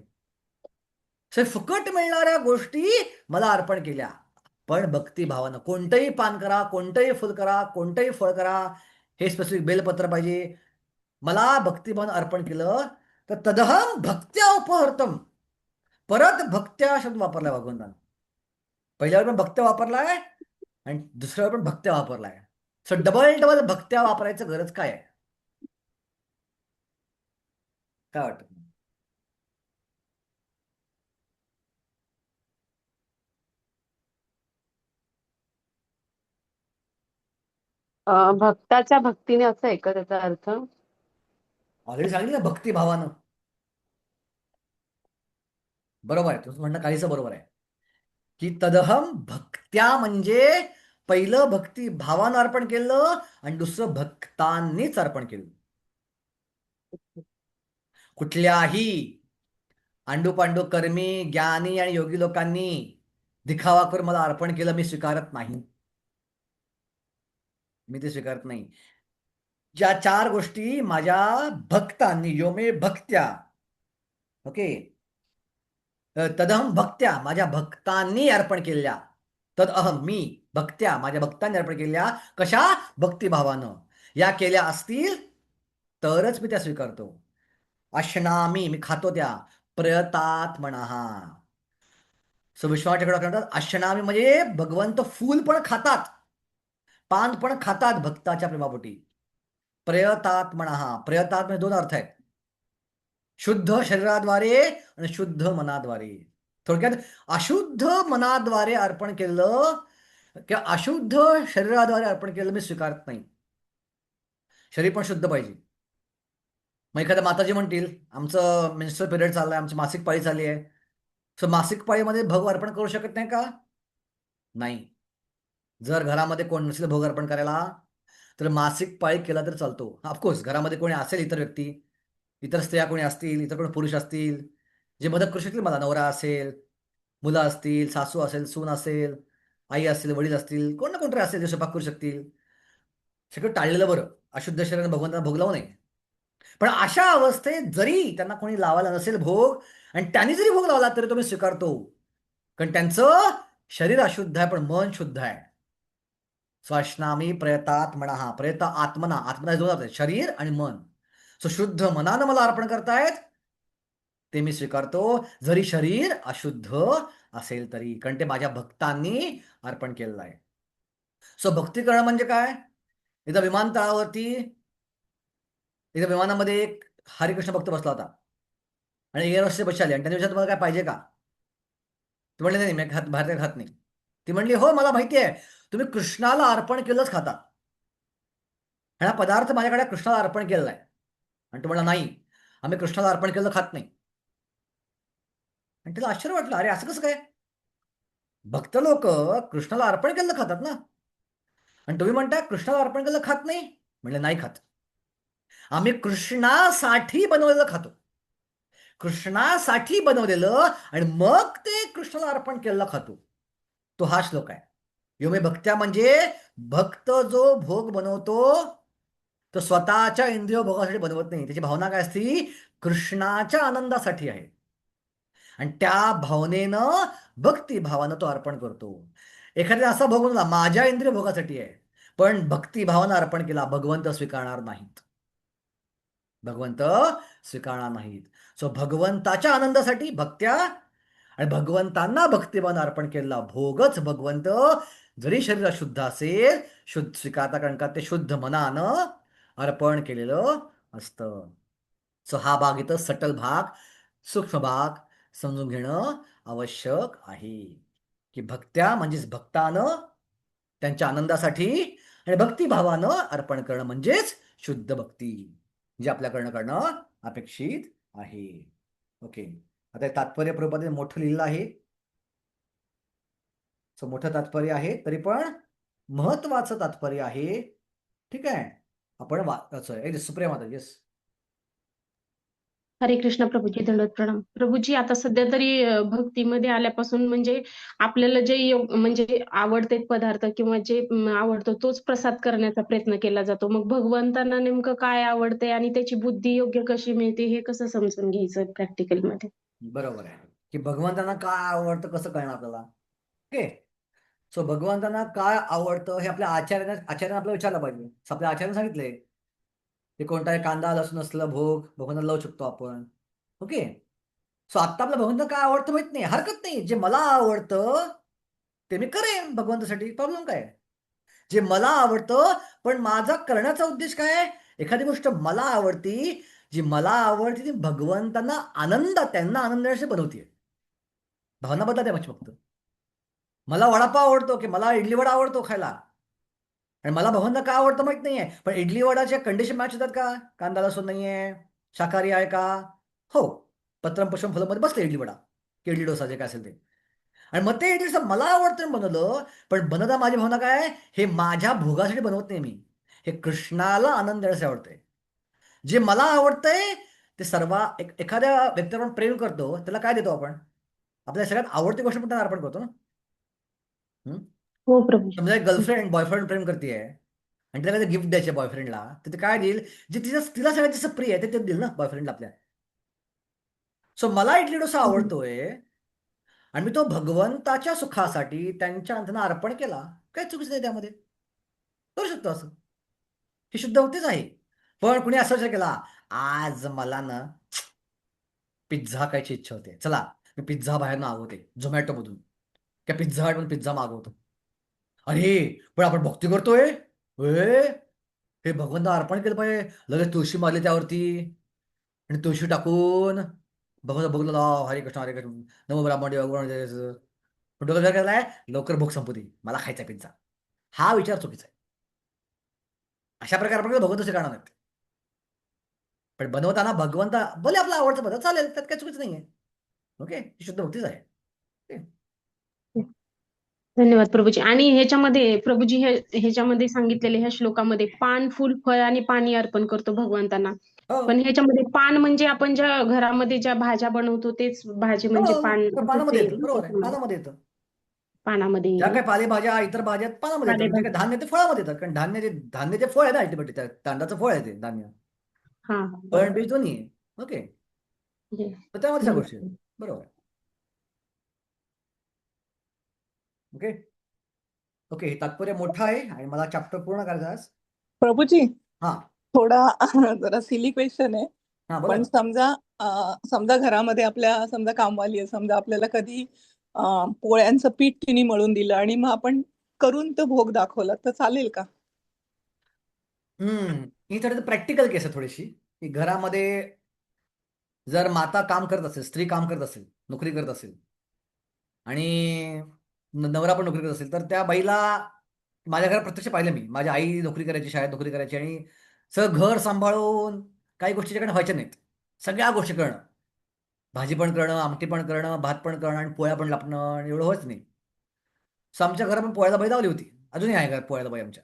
A: सर फुकट मिळणाऱ्या गोष्टी मला अर्पण केल्या, पण भक्तिभावानं. कोणतंही पान करा, कोणतंही फुल करा, कोणतंही फळ करा, हे स्पेसिफिक बेलपत्र पाहिजे, मला भक्तिभावानं अर्पण केलं तर तदहम भक्त्या उपहर्तम. परत भक्त्या शब्द वापरलाय भगवंतानं. पहिल्यावर पण भक्त्या वापरलाय आणि दुसऱ्यावर पण भक्त्या वापरलाय. सो डबल डबल भक्त्या वापरायचं गरज काय आहे? काय वाटतं?
B: भक्ताच्या भक्तीने असं आहे का त्याचा अर्थ?
A: ऑलरेडी सांगितलं ना, भक्तिभावानं. बरोबर आहे, तुझं म्हणणं काहीच बरोबर आहे की तदहम भक्त्या म्हणजे पहिलं भक्ती भावानं अर्पण केलं आणि दुसरं भक्तांनीच अर्पण केलं. कुठल्याही आंडूपांडू कर्मी ज्ञानी आणि योगी लोकांनी दिखावा करून मला अर्पण केलं मी स्वीकारत नाही, मी ते स्वीकारत नाही. ज्या चार गोष्टी माझ्या भक्तांनी, योमे भक्त्या, ओके, तदहम भक्त्या, माझ्या भक्तांनी अर्पण केलेल्या, तद अहम, मी भक्त्या, माझ्या भक्तांनी अर्पण केलेल्या. कशा? भक्तिभावानं. या केल्या असतील तरच मी त्या स्वीकारतो. अश्नामी, मी खातो त्या. प्रयतात्मनः, सो विश्वास म्हणतात अश्नामी म्हणजे भगवंत फूल पण खातात, पान पण खातात भक्ताच्या प्रेमापोटी. प्रयतात्मनः, प्रयतात्म म्हणजे दोन अर्थ आहेत, शुद्ध शरीराद्वारे आणि शुद्ध मनाद्वारे. थोडक्यात अशुद्ध मनाद्वारे अर्पण केलं किंवा अशुद्ध शरीराद्वारे अर्पण केलं मी स्वीकारत नाही. शरीर पण शुद्ध पाहिजे. मग एखाद्या माताजी म्हणतील आमचं मेन्स्ट्रुअल पिरियड चाललाय, आमची मासिक पाळी चालली आहे, सो मासिक पाळीमध्ये भोग अर्पण करू शकत नाही का? नाही. जर घरामध्ये कोण नसेल भोग अर्पण करायला तर मासिक पाळी केला तर चालतो. ऑफकोर्स घरामध्ये कोणी असेल, इतर व्यक्ती, इतर स्त्रिया कोणी असतील, इतर कोणी पुरुष असतील जे मदत करू शकतील मला, नवरा असेल, मुलं असतील, सासू असेल, सून असेल, आई असेल, वडील असतील, कोण ना कोणतरी असेल जे स्वयंपाक करू शकतील, सगळं टाळलेलं बरं. अशुद्ध शरीराने भगवंतांना भोग लावू नये. पण अशा अवस्थेत जरी त्यांना कोणी लावायला नसेल भोग, आणि त्यांनी जरी भोग लावला तरी तो मी स्वीकारतो, कारण त्यांचं शरीर अशुद्ध आहे पण मन शुद्ध आहे. स्वाश्नामी प्रयतात्मना, प्रयत आत्मना, आत्मना दोन अर्थ आहेत, शरीर आणि मन. सो शुद्ध मनानं मला अर्पण करतायत ते मी स्वीकारतो, जरी शरीर अशुद्ध असेल तरी, कारण ते माझ्या भक्तांनी अर्पण केलेलं आहे. सो भक्ती करणं म्हणजे काय? एकदा विमानतळावरती एकदा विमानामध्ये एक हरिकृष्ण भक्त बसला होता आणि एअर होस्टेस बसली आली आणि त्यांच्या विचारलं, तुम्हाला काय पाहिजे का? ते म्हणले, नाही, मी बाहेर खात नाही. ती म्हणली, हो मला माहिती आहे, तुम्ही कृष्णाला अर्पण केलंच खाता, हा पदार्थ माझ्याकडे कृष्णाला अर्पण केलेला आहे. आणि तो म्हणला, नाही, आम्ही कृष्णाला अर्पण केलं खात नाही. आणि तिला आश्चर्य वाटलं, अरे असं कसं काय? भक्त लोक कृष्णाला अर्पण केलं खातात ना, आणि तुम्ही म्हणताय कृष्णाला अर्पण केलं खात नाही? म्हणले, नाही खात, आम्ही कृष्णासाठी बनवलेलं खातो, कृष्णासाठी बनवलेलं आणि मग ते कृष्णाला अर्पण केलेलं खातो. तो हा श्लोक आहे. यो मे भक्त्या म्हणजे भक्त जो भोग बनवतो तो स्वतःच्या इंद्रिय भोगासाठी बनवत नाही. त्याची भावना काय असती? कृष्णाच्या आनंदासाठी आहे. आणि त्या भावनेनं भक्ती भावानं तो अर्पण करतो. एखाद्याने असा भोग बनवला माझ्या इंद्रिय भोगासाठी आहे, पण भक्ती भावानं अर्पण केला, भगवंत स्वीकारणार नाहीत, भगवंत स्वीकारणार नाहीत. सो भगवंताच्या आनंदासाठी भक्त्या आणि भगवंतांना भक्तिभावानं अर्पण केलेला भोगच भगवंत, जरी शरीर अशुद्ध असेल, शुद्ध स्वीकारता, कारण का ते शुद्ध मनानं अर्पण केलेलं असतं. सो हा भाग इथं सटल भाग, सूक्ष्म भाग समजून घेणं आवश्यक आहे, की भक्त्या म्हणजेच भक्तानं त्यांच्या आनंदासाठी आणि भक्तिभावानं अर्पण करणं म्हणजेच शुद्ध भक्ती, जे आपल्याकडनं करणं अपेक्षित आहे. ओके, आता हे तात्पर्य प्रभुपादांनी मोठं लिहिलं आहे. सो मोठं तात्पर्य आहे, तरी पण महत्वाचं तात्पर्य आहे. ठीक आहे, आपण वाचायचं. सुप्रिया माता, येस.
C: हरे कृष्ण प्रभूजी, दंडवत प्रणाम. प्रभूजी, आता सध्या तरी भक्तीमध्ये आल्यापासून म्हणजे आपल्याला जे म्हणजे आवडते पदार्थ किंवा जे आवडतो तोच प्रसाद करण्याचा प्रयत्न केला जातो. मग भगवंतांना नेमकं काय आवडते आणि त्याची बुद्धी योग्य कशी मिळते हे कसं समजून घ्यायचं प्रॅक्टिकल मध्ये?
A: बरोबर आहे, की भगवंतांना काय आवडतं कसं कळणार आपल्याला. ओके, सो भगवंतांना काय आवडतं हे आपल्या आचार्याने आपल्याला विचारलं पाहिजे. आपल्या आचार्याने सांगितलंय ते कोणताही कांदा लसूण असलं भोग भगवंताला लावू शकतो आपण. ओके, सो आत्ता आपल्या भगवंताला काय आवडतं माहित नाही, हरकत नाही, जे मला आवडतं ते मी करेन भगवंतासाठी, प्रॉब्लेम काय? जे मला आवडतं, पण माझा करण्याचा उद्देश काय आहे? एखादी गोष्ट मला आवडती, जी मला आवडती ती भगवंतांना त्यांना आनंद देण्यासाठी बनवतीये. भावना बदलत आहे माझी फक्त. मला वडापाव आवडतो की मला इडली वडा आवडतो खायला, आणि मला भगवंत का आवडतं माहित नाहीये, पण इडली वडाच्या कंडिशन मॅच होतात का? कांदा लसूण नाहीये, शाकाहारी आहे का? हो, पत्रम पुष्पम फलमध्ये बसते इडली वडा, इडली डोसा जे काय असेल ते. आणि मग ते इडली मला आवडतं बनवलं, पण बनवता माझी भावना काय? हे माझ्या भोगासाठी बनवत नाही मी, हे कृष्णाला आनंद देण्यासाठी आवडतंय. जे मला आवडतंय ते एखाद्या व्यक्तीवर आपण प्रेम करतो, त्याला काय देतो आपण? आपल्या सगळ्यात आवडती गोष्ट पण त्याला अर्पण करतो ना.
C: हो प्रभूजी.
A: समजा एक गर्लफ्रेंड बॉयफ्रेंड प्रेम करते आणि तिला गिफ्ट द्यायचे बॉयफ्रेंडला, तर ते काय देईल? जे तिला सगळ्यात जास्त प्रिय आहे ते देईल ना बॉयफ्रेंडला आपल्या. सो मला इडली डोसा आवडतोय आणि मी तो भगवंताच्या सुखासाठी त्यांच्या अंतना अर्पण केला, काय चुकीचं नाही त्यामध्ये, करू शकतो असं, ही शुद्ध भक्तीच आहे. पण कुणी असा विचार केला, आज मला ना पिझ्झा खायची इच्छा होते, चला मी पिझ्झा बाहेर मागवते झोमॅटो मधून, त्या पिझ्झा हटमधून पिझ्झा मागवतो. अरे पण आपण भक्ती करतोय, हे भगवंता अर्पण केलं पाहिजे, लगेच तुळशी मारली त्यावरती आणि तुळशी टाकून भगवंत बघलं, हरे कृष्ण हरे कृष्ण, नमो ब्राह्मण देव, पण डोक्यात विचार केलाय लवकर भूक संपू दे, मला खायचा पिझ्झा. हा विचार चुकीचा आहे. अशा प्रकारे आपण भगवंत स्वीकारणार नाहीत, पण बनवताना भगवंता भले आपला आवडतं पदार्थ चालेल, त्यात काही चुकीचं नाहीये. ओके, ही शुद्ध भक्तीच आहे. ओके?
C: धन्यवाद प्रभूजी. आणि ह्याच्यामध्ये प्रभूजी ह्याच्यामध्ये सांगितलेले ह्या श्लोकामध्ये पान, फुल, फळ आणि पाणी अर्पण करतो भगवंतांना.
A: हो
C: पण ह्याच्यामध्ये पान म्हणजे आपण ज्या घरामध्ये ज्या भाज्या बनवतो तेच भाजी म्हणजे
A: हो,
C: पान
A: ते
C: असंच
A: पानामध्ये
C: येईल
A: येतं,
C: ना
A: बरोबर आहे,
C: त्याच्यामध्ये?
A: पानामध्ये येतं.
C: पानामध्ये
A: ज्या
C: येईल ना?
A: काही पालेभाज्या इतर भाज्या आहेत, पानामध्ये येतात. जे काही
C: पालेभाजी.
A: धान्य ते फळामध्ये येतात, कारण धान्य जे फळ आहे ना, अल्टिमेटली तांदळाचं फळ आहे ते धान्य,
C: हा हा,
A: फळ आणि
C: बरोबर.
A: बीज दोन्ही आहे. ओके,
C: म्हणजे
A: तर त्यामध्ये त्या गोष्टी आहेत.
C: हम्म.
A: बरोबर. ओके. ओके, हे तात्पर्य मोठं आहे आणि मला चॅप्टर पूर्ण करायचा आहे आज.
D: प्रभूजी
A: हा
D: थोडा जरा सिली क्वेश्चन आहे.
A: हा, बोला
D: पण
A: ना.
D: समजा घरामध्ये आपल्या समजा कामवाली आहे, समजा आपल्याला कधी पोळ्यांचं पीठ तिने मळून दिलं आणि मग आपण करून तो भोग दाखवला तर चालेल का?
A: ही थोडी प्रॅक्टिकल केस आहे थोडीशी, की घरामध्ये जर माता काम करत असेल, स्त्री काम करत असेल, नोकरी करत असेल आणि नवरा पण नोकरी करत असेल, तर त्या बाईला माझ्या घरात प्रत्यक्ष पाहिलं मी. माझी आई नोकरी करायची, शाळेत नोकरी करायची आणि सगळं घर सांभाळून काही गोष्टी तिच्याकडे व्हायच्या नाहीत. सगळ्या गोष्टी करणं, भाजी पण करणं, आमटी पण करणं, भात पण करणं आणि पोळ्या पण लाटणं आणि एवढं व्हायच नाही. सो आमच्या घरात पण पोळ्याला बाई लावली होती, अजूनही आहे घरात पोळ्याला बाई आमच्या.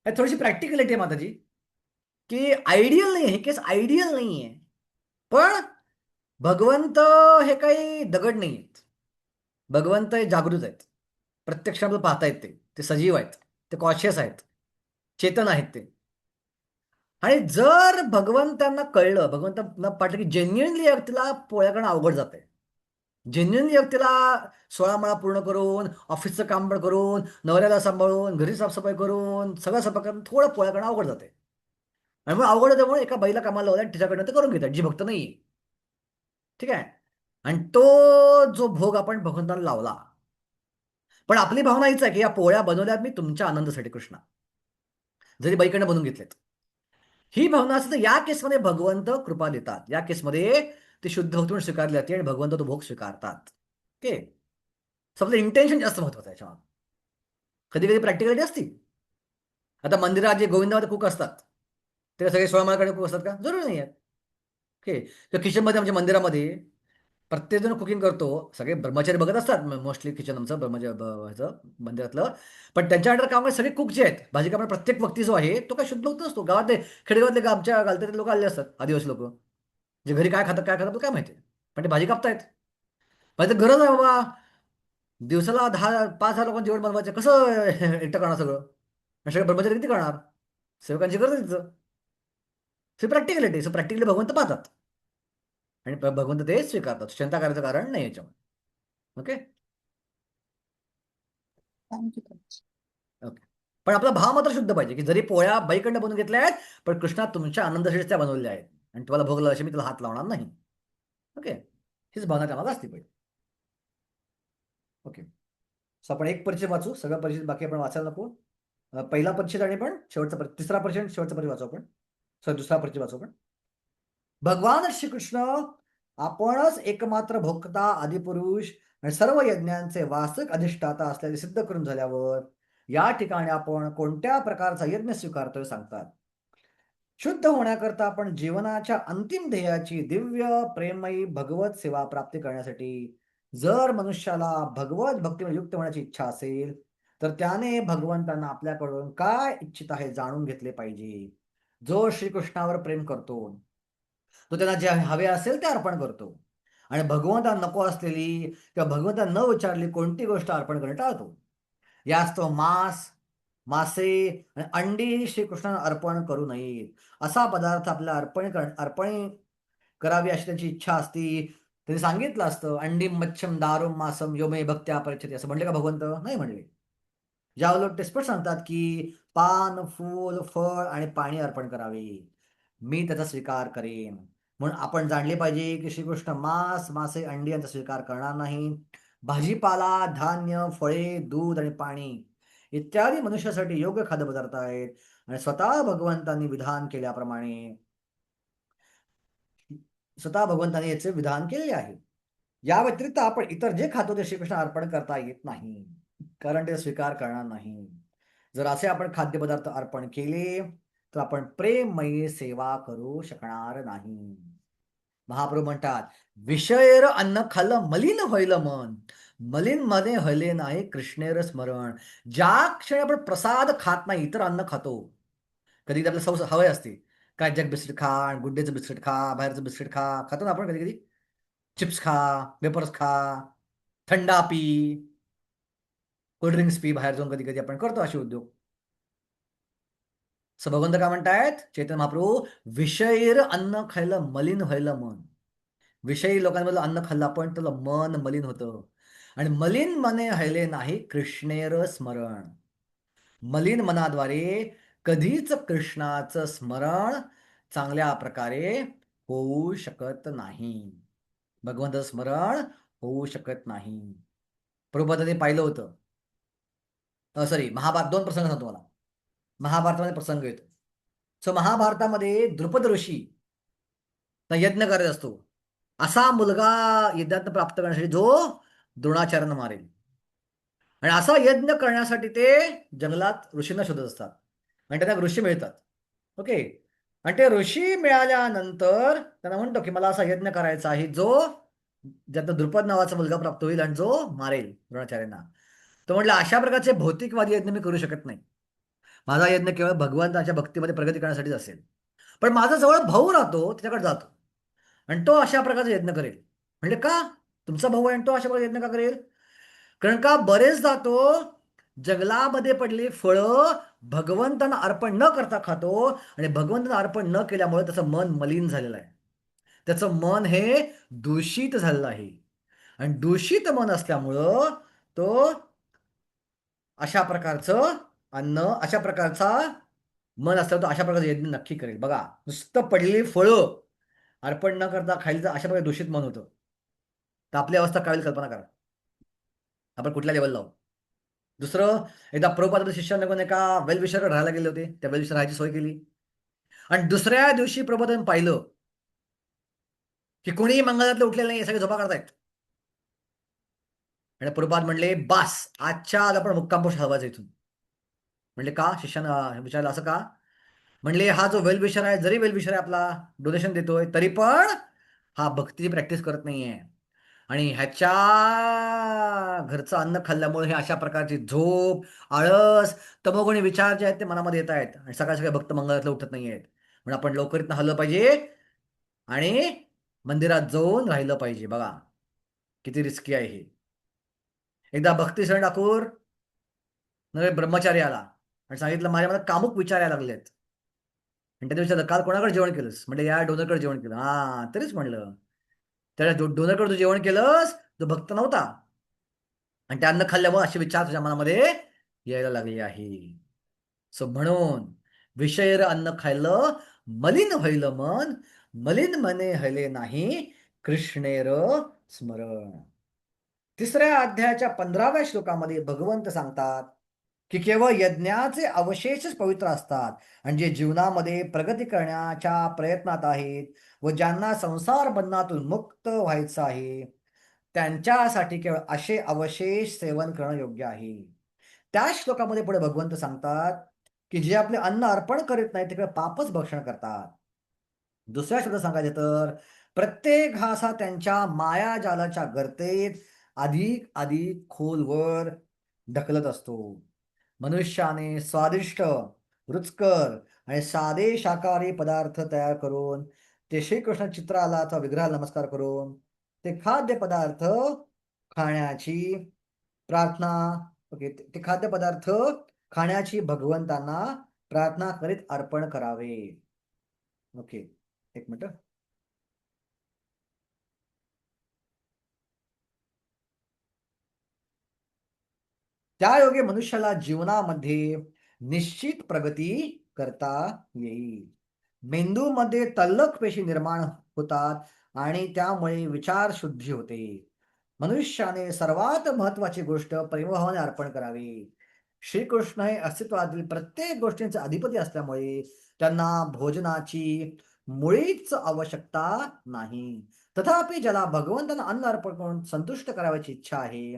A: यात थोडीशी प्रॅक्टिकलिटी आहे माताजी, की आयडियल नाही, हे केस आयडियल नाही आहे. पण भगवंत हे काही दगड नाही आहेत. भगवंत हे जागृत आहेत, प्रत्यक्ष आपल्याला पाहतायत, ते सजीव आहेत, ते कॉशियस आहेत, चेतन आहेत ते. आणि जर भगवंतांना कळलं, भगवंतांना पाठलं की जेन्युइनली व्यक्तीला पोळ्या करणं अवघड जाते, जेन्युइनली व्यक्तीला 16 माळा पूर्ण करून, ऑफिसचं काम पण करून, नवऱ्याला सांभाळून, घरी साफसफाई करून, सगळं स्वयंपाक करून थोडं पोळ्या करणं अवघड जाते. आणि मग अवघड त्यामुळे एका बाईला कामाला लावलं आणि तिच्याकडनं ते करून घेतात, जी भक्त नाहीये. ठीक आहे. आणि तो जो भोग आपण भगवंताला लावला, पण आपली भावना हीच आहे की या पोळ्या बनवल्यात मी तुमच्या आनंदासाठी कृष्णा, जरी बाईकडनं बनवून घेतलेत. ही भावना असते तर या केसमध्ये भगवंत कृपा देतात. या केसमध्ये ती शुद्ध होतून स्वीकारली जाते आणि भगवंत तो भोग स्वीकारतात. ओके. आपलं इंटेन्शन जास्त महत्वाचं आहे याच्यामध्ये. कधी कधी प्रॅक्टिकलिटी असती. आता मंदिरात जे गोविंदामध्ये कुक असतात ते सगळे 16 माळाकडे कुक असतात का? जरूर नाही आहेत. ओके. तर किचनमध्ये आमच्या मंदिरामध्ये प्रत्येकजण कुकिंग करतो. सगळे ब्रह्मचारी बघत असतात मोस्टली किचन आमचं ह्याचं मंदिरातलं. पण त्यांच्या अंडर काम सगळे कुक जे आहेत, भाजी कापणारा प्रत्येक व्यक्ती जो आहे तो काय शुद्ध लोक नसतो. गावातले खेडेगावातले आमच्या गालतेले लोक आले असतात, आदिवासी लोक, जे घरी काय खातात काय माहिती, पण ते भाजी कापतायत. माझी गरज आहे बाबा, दिवसाला 5,000 लोकांचं जेवण बनवायचं, कसं एकटं करणार सगळं? आणि सगळे ब्रह्मचारी किती करणार? सेवकांची गरज आहे तिथं. प्रॅक्टिकलिटी, प्रॅक्टिकली भगवंत पाहतात आणि भगवंत ते स्वीकारतात. चिंता करायचं कारण नाही याच्यामध्ये. ओके.
D: थँक्यू.
A: ओके. पण आपला भाव मात्र शुद्ध पाहिजे, की जरी पोळ्या बाईकडनं बनवून घेतल्या आहेत, पण कृष्णा तुमच्या आनंदासाठी त्या बनवलेल्या आहेत आणि तुम्हाला भोग लावायचे मी तुला हात लावणार नाही. ओके. हीच भावना त्यामध्ये असते पाहिजे. ओके. सो आपण एक परिचय वाचू, सगळा परिचय बाकी आपण वाचायला नको. पहिला परिचय आणि पण शेवटचा परिचय, तिसरा परिचय शेवटचा परिचय वाचू आपण. दुसरा परिचय वाचू आपण. भगवान श्रीकृष्ण आपणच एकमात्र भोक्ता, आदिपुरुष आणि सर्व यज्ञांचे वास्तविक अधिष्ठाता असल्याचे सिद्ध करून झाल्यावर या ठिकाणी आपण कोणत्या प्रकारचा यज्ञ स्वीकारतोय सांगतात. शुद्ध होण्याकरता आपण जीवनाच्या अंतिम ध्येयाची दिव्य प्रेमयी भगवत सेवा प्राप्ती करण्यासाठी जर मनुष्याला भगवत भक्तीमध्ये युक्त होण्याची इच्छा असेल तर त्याने भगवंतांना आपल्याकडून काय इच्छित आहे जाणून घेतले पाहिजे. जो श्रीकृष्णावर प्रेम करतो तो त्यांना जे हवे असेल ते अर्पण करतो आणि भगवंतांना नको असलेली किंवा भगवंतांना न विचारली कोणती गोष्ट अर्पण करणं टाळतो. यास्तव मासे आणि अंडी श्रीकृष्णांना अर्पण करू नयेत. असा पदार्थ आपल्याला अर्पण करावी अशी त्यांची इच्छा असती. त्यांनी सांगितलं असतं अंडी मच्छम दारुम मासम यो मे भक्त्या परिच्छते, असं म्हणले का भगवंत? नाही म्हणले. ज्या उलट ते स्पष्ट सांगतात की पान, फूल, फळ आणि पाणी अर्पण करावे, मी त्याचा स्वीकार करेन. म्हणून आपण जाणले पाहिजे की श्रीकृष्ण मासे, अंडी यांचा स्वीकार करणार नाही. भाजीपाला, धान्य, फळे, दूध आणि पाणी इत्यादी मनुष्यासाठी योग्य खाद्यपदार्थ आहेत आणि स्वतः भगवंतांनी याचे विधान केलेले आहे. या व्यतिरिक्त आपण इतर जे खातो ते श्रीकृष्ण अर्पण करता येत नाही, कारण ते स्वीकार करणार नाही. जर असे आपण खाद्यपदार्थ अर्पण केले तर आपण प्रेममयी सेवा करू शकणार नाही. महाप्रभू म्हणतात विषयेर अन्न खाल्लं मलिन होईल मन, मलिन मध्ये हले नाही कृष्णेर स्मरण. ज्या क्षणी आपण प्रसाद खात नाही, इतर अन्न खातो, कधी कधी आपल्याला हवय असते काय, जग बिस्किट खा, गुड्डेचं बिस्किट खा, बाहेरचं बिस्किट खा, खातो ना आपण कधी कधी. चिप्स खा, वेपर्स खा, थंडा पी, कोल्ड्रिंक्स पी, बाहेर जाऊन कधी कधी आपण करतो असे उद्योग. भगवंत काय म्हणतायत चैतन्य महाप्रभू, विषयेर अन्न खायला मलिन व्हायला मन. विषयी लोकांमधलं अन्न खाल्लं आपण तर मन मलिन होतं. आणि मलिन मने हयले नाही कृष्णेर स्मरण. मलिन मनाद्वारे कधीच कृष्णाचं स्मरण चांगल्या प्रकारे होऊ शकत नाही. भगवंताचं स्मरण होऊ शकत नाही. प्रभुपादांनी पाहिलं होतं. सॉरी, महाभारत 2 प्रसंग सांगतो मला. महाभारतामध्ये प्रसंग येतो. सो महाभारतामध्ये द्रुपद ऋषी यज्ञ करत असतो. असा मुलगा यज्ञात प्राप्त करण्यासाठी जो द्रोणाचार्यांना मारेल. आणि असा यज्ञ करण्यासाठी ते जंगलात ऋषींना शोधत असतात आणि त्यांना ऋषी मिळतात. ओके. आणि ते ऋषी मिळाल्यानंतर त्यांना म्हणतो की मला असा यज्ञ करायचा आहे जो ज्यात द्रुपद नावाचा मुलगा प्राप्त होईल आणि जो मारेल द्रोणाचार्यांना. तो म्हटलं अशा प्रकारचे भौतिकवादी यज्ञ मी करू शकत नाही. माझा यज्ञ केवळ भगवंताच्या भक्तीमध्ये प्रगती करण्यासाठीच असेल. पण माझा जवळ भाऊ राहतो त्याच्याकडे जातो आणि तो अशा प्रकारचा यज्ञ करेल. म्हणजे का? तुमचा भाऊ आहे आणि तो अशा प्रकारे यज्ञ का करेल? कारण का बरेचदा तो जंगलामध्ये पडलेली फळं भगवंतांना अर्पण न करता खातो आणि भगवंतांना अर्पण न केल्यामुळे त्याचं मन मलिन झालेलं आहे. त्याचं मन हे दूषित झालेलं आहे आणि दूषित मन असल्यामुळं तो अशा प्रकारचं अन्न, अशा प्रकारचा मन असल्यावर तो अशा प्रकारचं यज्ञ नक्की करेल. बघा, नुसतं पडलेली फळं अर्पण न करता खायला तर अशा प्रकारे दूषित मन होतं. तर आपली अवस्था काय होईल कल्पना करा. आपण कुठल्या लेवलला आहोत. दुसरं, एकदा प्रभुपाद शिष्याने कोण एका वेलविशरकडे राहायला गेले होते. त्या वेलविशर राहायची सोय केली आणि दुसऱ्या दिवशी प्रभुपादांनी पाहिलं की कोणीही मंगळातलं उठलेलं नाही, सगळे झोपा काढतायत. आणि प्रभुपाद म्हणले बास, आजच्या आज आपण मुक्काम पोस्ट हलवायचा इथून. म्हणले का? शिष्यानं विचारलं असं का? म्हणले हा जो वेलविशर आहे, जरी वेलविशर आहे आपला, डोनेशन देतोय, तरी पण हा भक्तीची प्रॅक्टिस करत नाहीये आणि ह्याच्या घरचं अन्न खाल्ल्यामुळे हे अशा प्रकारची झोप, आळस, तमोगुणी विचार जे आहेत ते मनामध्ये येत आहेत आणि सकाळी सकाळी भक्त मंगळातलं उठत नाहीयेत. म्हणून आपण लवकर इथनं हल्लं पाहिजे आणि मंदिरात जाऊन राहिलं पाहिजे. बघा किती रिस्की आहे हे. एकदा भक्तिशरण ठाकूर नव्हे ब्रह्मचारी आला आणि सांगितलं माझ्या मनात कामुक विचार यायला लागलेत. आणि त्याने विचारलं काल कोणाकडे जेवण केलंस? म्हणजे या डोनरकडे जेवण केलं. हा, तरीच म्हणलं त्या डोनरकडे तू जेवण केलंस, तो भक्त नव्हता आणि त्या अन्न खाल्ल्यामुळे असे विचार तुझ्या मनामध्ये यायला लागले आहे. सो म्हणून विषयर अन्न खायलं मलिन व्हायलं मन, मलिन मने हले नाही कृष्णेर स्मरण. तिसऱ्या अध्यायाच्या 15व्या श्लोकामध्ये भगवंत सांगतात की केवळ यज्ञाचे अवशेषच पवित्र असतात आणि जे जीवनामध्ये प्रगती करण्याच्या प्रयत्नात आहेत व ज्यांना संसार बंधनातून मुक्त व्हायचं आहे त्यांच्यासाठी केवळ असे अवशेष सेवन करणं योग्य आहे. त्या श्लोकामध्ये पुढे भगवंत सांगतात की जे आपले अन्न अर्पण करीत नाही ते केवळ पापच भक्षण करतात. दुसऱ्या शब्दात सांगायचे तर प्रत्येक घास हा त्यांच्या मायाजालाच्या गर्तेत अधिक अधिक खोलवर ढकलत असतो. मनुष्याने स्वादिष्ट, रुचकर आणि साधे शाकाहारी पदार्थ तयार करून ते श्रीकृष्ण चित्राला अथवा विग्रहाला नमस्कार करून ते खाद्य पदार्थ खाण्याची प्रार्थना, ओके, ते खाद्य पदार्थ खाण्याची भगवंतांना प्रार्थना करीत अर्पण करावे. ओके, एक मिनिट. त्या योगे मनुष्याला जीवनामध्ये निश्चित प्रगती करता येईल. मेंदूमध्ये तल्लख पेशी निर्माण होतात आणि त्यामुळे विचार शुद्धी होते. मनुष्याने सर्वात महत्वाची गोष्ट प्रेमभावाने अर्पण करावी. श्रीकृष्ण हे अस्तित्वातील प्रत्येक गोष्टींचे अधिपती असल्यामुळे त्यांना भोजनाची मुळीच आवश्यकता नाही. तथापि ज्याला भगवंतांना अन्न अर्पण करून संतुष्ट करावयाची इच्छा आहे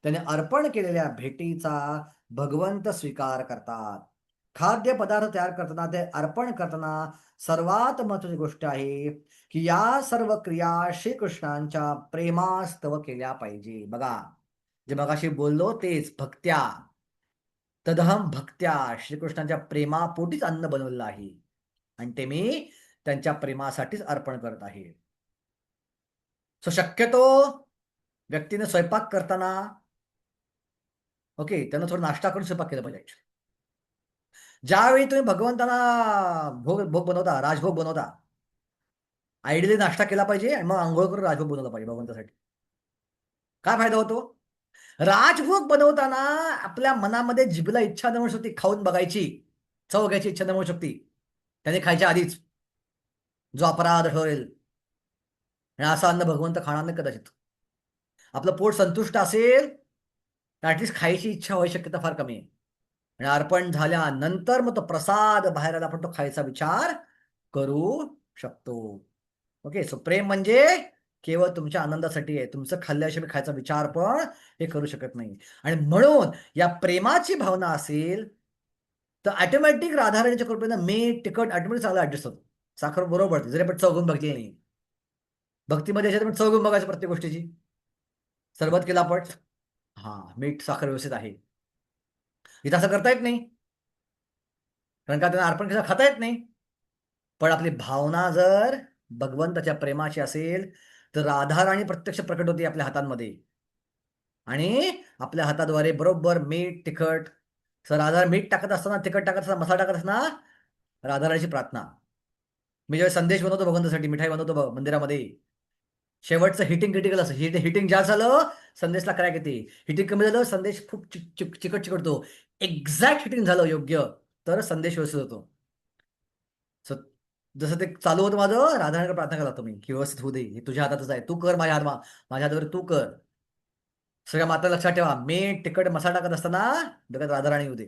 A: त्याने अर्पण केलेल्या भेटीचा भगवंत स्वीकार करतात. खाद्य पदार्थ तयार करताना ते अर्पण करताना सर्वात महत्वाची गोष्ट आहे की या सर्व क्रिया श्रीकृष्णांच्या प्रेमास्तव केल्या पाहिजे. बघा, जे मगाशी बोललो तेच भक्त्या, तदहम भक्त्या, श्रीकृष्णांच्या प्रेमापोटीच अन्न बनवलेलं आहे आणि ते मी त्यांच्या प्रेमासाठीच अर्पण करत आहे. सो शक्यतो व्यक्तीने स्वयंपाक करताना ओके त्यांना थोडं नाश्ता करून स्वयंपाक केला पाहिजे. ज्यावेळी तुम्ही भगवंतांना भोग भोग बनवता, राजभोग बनवता, आयडियली नाश्ता केला पाहिजे आणि मग आंघोळ करून राजभोग बनवला पाहिजे भगवंतासाठी. काय फायदा होतो? राजभोग बनवताना आपल्या मनामध्ये जिभेला इच्छा निर्माण होती, खाऊन बघायची, चव घ्यायची इच्छा निर्माण शकते त्याने खायच्या आधीच, जो अपराध ठरेल. आणि असं अन्न भगवंत खाणार नाही कदाचित. आपलं पोट संतुष्ट असेल तर ऍटलिस्ट खायची इच्छा व्हायची शक्यता फार कमी आहे. आणि अर्पण झाल्यानंतर मग तो प्रसाद बाहेर आला आपण तो खायचा विचार करू शकतो. ओके, सो प्रेम म्हणजे केवळ तुमच्या आनंदासाठी आहे. तुमचं खाल्ल्याशिवाय खायचा विचार पण हे करू शकत नाही. आणि म्हणून या प्रेमाची भावना असेल तर ऑटोमॅटिक राधाराणीच्या कृपेनं मीठ तिखट ऑटोमॅटिक चांगलं ऍडजस्ट होतं. साखर बरोबर पडते जरी आपण चौघून बघली नाही. भक्तीमध्ये याच्यात पण चौघून बघायचं प्रत्येक गोष्टीची. सरबत केला आपण, हा मीठ साखर व्यवस्थित आहे. इथं असं करता येत नाही कारण का त्यांना अर्पण केलं खाता येत नाही. पण आपली भावना जर भगवंताच्या प्रेमाची असेल तर राधाराणी प्रत्यक्ष प्रकट होते आपल्या हातांमध्ये आणि आपल्या हाताद्वारे बरोबर मीठ तिखट. सर राधा मीठ टाकत असताना तिखट टाकत असताना मसाला टाकत असताना राधाराणीची प्रार्थना. मी जेव्हा संदेश बनवतो भगवंतासाठी मिठाई बनवतो मंदिरामध्ये शेवटचं हिटिंग क्रिटिकल असं हिटिंग जास्त झालं संदेशला क्रॅक येते. हिटिंग कमी झालं संदेश खूप चिकट चिकटतो. एक्झॅक्ट हिटिंग झालं योग्य तर संदेश व्यवस्थित होतो. सो जसं ते चालू होतं माझं राधाराणीकडे प्रार्थना केला तुम्ही की व्यवस्थित होऊ दे, हे तुझ्या हातातच आहे, तू कर माझ्या हातावर तू कर. सगळ्या माता लक्षात ठेवा, मीठ तिखट मसाला टाकत असताना डोक्यात राधाराणी होऊ दे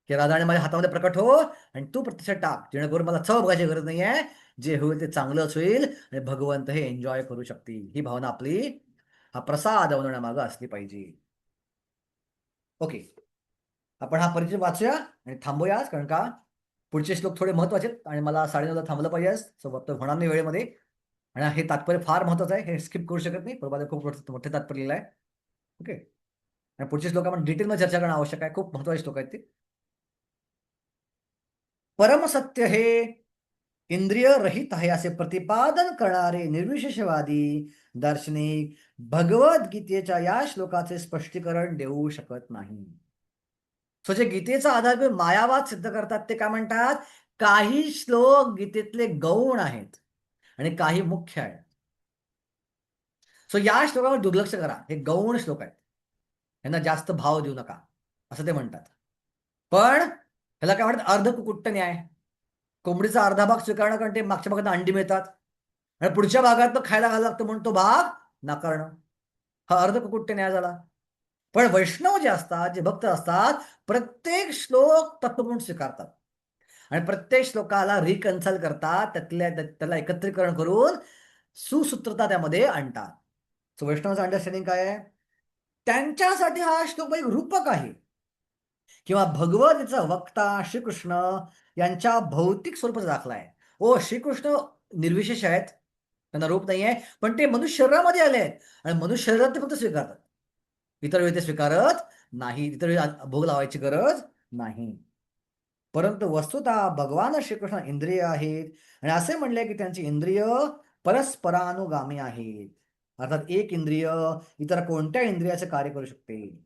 A: की राधाराणी माझ्या हातामध्ये प्रकट हो आणि तू प्रत्यक्ष टाक जेणेकरून मला चव बघायची गरज नाहीये. जे होईल ते चांगलंच होईल आणि भगवंत हे एन्जॉय करू शकतील. ही भावना आपली हा प्रसाद बनवण्यामागं असली पाहिजे. ओके, आपण हा परिचय वाचूया आणि थांबूया कारण का पुढचे श्लोक थोडे महत्वाचे आहेत आणि मला 9:30ला थांबलं पाहिजे सोबत होणार नाही वेळेमध्ये. आणि हे तात्पर्य फार महत्वाचं आहे, हे स्किप करू शकत नाही. प्रभात खूप मोठे तात्पर्य लिहिलं आहे. ओके, आणि पुढचे श्लोक आपण डिटेलमध्ये चर्चा करणं आवश्यक आहे. खूप महत्वाचे श्लोक आहेत ते. परमसत्य हे इंद्रिय रहित आहे असे प्रतिपादन करणारे निर्विशेषवादी दार्शनिक भगवद्गीतेच्या या श्लोकाचे स्पष्टीकरण देऊ शकत नाही. सो जे गीतेचा आधार घेऊन मायावाद सिद्ध करतात ते काय म्हणतात, काही श्लोक गीतेतले गौण आहेत आणि काही मुख्य आहेत. सो या श्लोकावर दुर्लक्ष करा, हे गौण श्लोक आहेत, यांना जास्त भाव देऊ नका असं ते म्हणतात. पण ह्याला काय म्हणतात, अर्धकुकुट्ट न्याय. कोंबडीचा अर्धा भाग स्वीकारणं कारण ते मागच्या भागात अंडी मिळतात आणि पुढच्या भागात खायला घालायला लागतं म्हणून तो भाग नाकारणं, हा अर्धकुकुट्ट न्याय झाला. पण वैष्णव जे असतात, जे भक्त असतात, प्रत्येक श्लोक तत्वगुण स्वीकारतात आणि प्रत्येक श्लोकाला रिकन्सल करतात, त्याला एकत्रीकरण करून सुसूत्रता त्यामध्ये आणतात. सो वैष्णवाचं अंडरस्टँडिंग काय आहे, त्यांच्यासाठी हा श्लोक एक रूपक आहे किंवा भगवद्गीतेचा वक्ता श्रीकृष्ण यांच्या भौतिक स्वरूपाचा दाखला आहे. ओ श्रीकृष्ण निर्विशेष आहेत, त्यांना रूप नाही आहे, पण ते मनुष्य शरीरामध्ये आले आहेत आणि मनुष्य शरीरात ते फक्त स्वीकारतात, इतर वेळी ते स्वीकारत नाही, इतर वेळी भोग लावायची गरज नाही. परंतु वस्तुतः भगवान श्रीकृष्ण इंद्रिय आहेत आणि असे म्हणले की त्यांची इंद्रिय परस्परानुगामी आहेत. अर्थात एक इंद्रिय इतर कोणत्या इंद्रियाचे कार्य करू शकते.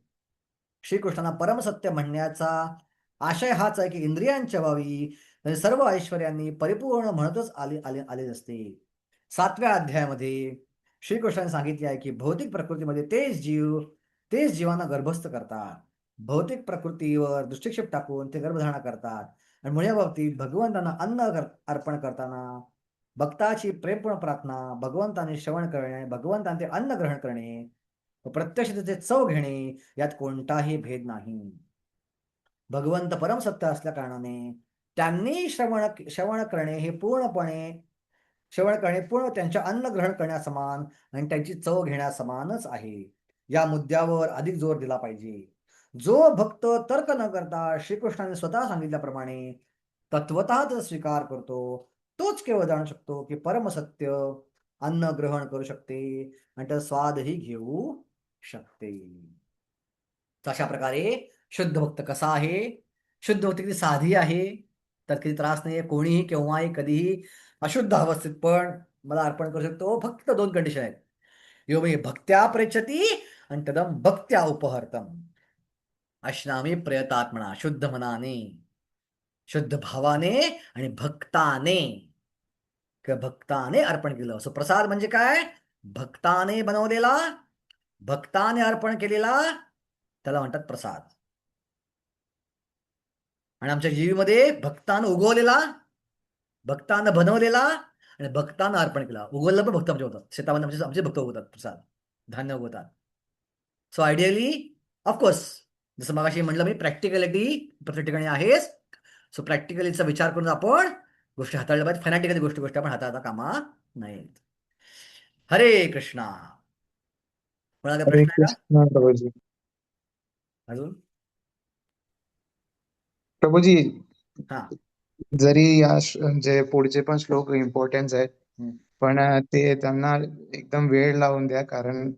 A: श्रीकृष्णांना परमसत्य म्हणण्याचा आशय हाच आहे की इंद्रियांच्या बाबी सर्व ऐश्वर्यांनी परिपूर्ण म्हणतच आले असते. 7व्या अध्यायामध्ये श्रीकृष्णाने सांगितले आहे की भौतिक प्रकृतीमध्ये तेच जीवांना गर्भस्थ करतात. भौतिक प्रकृतीवर दृष्टिक्षेप टाकून ते गर्भधारणा करतात आणि मुळे बाबतीत भगवंतांना अन्न अर्पण करताना भक्ताची प्रेमपूर्ण प्रार्थना, भगवंताने श्रवण करणे, भगवंतांचे अन्न ग्रहण करणे, प्रत्यक्ष त्याचे चव घेणे यात कोणताही भेद नाही. भगवंत परमसत्य असल्या कारणाने त्यांनी श्रवण करणे हे पूर्ण त्यांच्या अन्न ग्रहण करण्यासमान आणि त्यांची चव घेण्यासमानच आहे. या मुद्द्यावर अधिक जोर दिला पाहिजे. जो भक्त तर्क न करता श्रीकृष्णाने स्वतः सांगितल्याप्रमाणे तत्वतः स्वीकार करतो तोच केवळ जाणू शकतो की परमसत्य अन्न ग्रहण करू शकते आणि त्याचा स्वादही घेऊ शकते. अशा प्रकारे शुद्ध भक्त कसा आहे, शुद्ध भक्त किती साधी आहे, तर किती त्रास नाहीये, कोणीही केव्हाही कधीही अशुद्ध अवस्थेत पण मला अर्पण करू शकतो. फक्त 2 कंडिशन आहेत, यो मे भक्त्या प्रेच्छती आणि तदम भक्त्या उपहर्तम. अश्नामी प्रयतात्मना, शुद्ध मनाने, शुद्ध भावाने आणि भक्ताने. किंवा भक्ताने अर्पण केलं. सो प्रसाद म्हणजे काय? भक्ताने बनवलेला, भक्ताने अर्पण केलेला, त्याला म्हणतात प्रसाद. आणि आमच्या जीवीमध्ये भक्तानं उगवलेला, भक्तानं बनवलेला आणि भक्तानं अर्पण केला. उगवलेला पण भक्त आमचे होतात. शेतामध्ये आमचे भक्त उगवतात, प्रसाद धान्य उगवतात. सो आयडियली ऑफकोर्स जसं मगाशी म्हटलं मी, प्रॅक्टिकलिटी प्रत्येक ठिकाणी आहेच. सो प्रॅक्टिकलीचा विचार करून आपण गोष्टी हाताळल्या पाहिजे. फॅनाटिकली गोष्टी आपण हाताळता कामा नाहीत. हरे कृष्णा. कोणाला काय
E: हरे
A: प्रश्न आहे का
E: कृष्ण प्रभुजी.
A: अजून?
E: प्रभुजी,
A: हा.
E: जरी जे पुढचे पण श्लोक इम्पॉर्टन्स आहेत,
A: हम्म.
E: पण ते त्यांना एकदम वेळ लावून द्या, कारण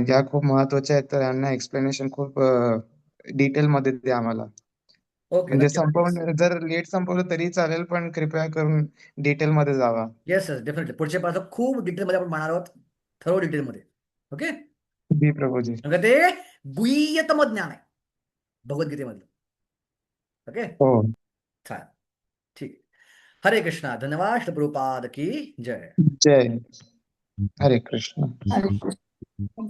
E: या खूप महत्वाच्या आहेत, तर यांना एक्सप्लेनेशन खूप डिटेल मध्ये द्या आम्हाला.
A: ओके,
E: म्हणजे
A: नक्की.
E: जर लेट संपवलं तरी चालेल, पण कृपया करून डिटेल मध्ये जावा.
A: Yes yes, definitely. पुढचे पाठ खूप डिटेलमध्ये आपण म्हणणार आहोत, थरो डिटेलमध्ये. ओके.
E: जी प्रभुजी.
A: म्हणजे ते गुह्यतम ज्ञान आहे भगवद्गीतेमधलं. ओके,
E: हो.
A: चालेल, ठीक आहे. हरे कृष्णा. धन्यवाद. श्री प्रभुपाद की जय.
E: जय हरे कृष्ण.
D: हरे कृष्ण.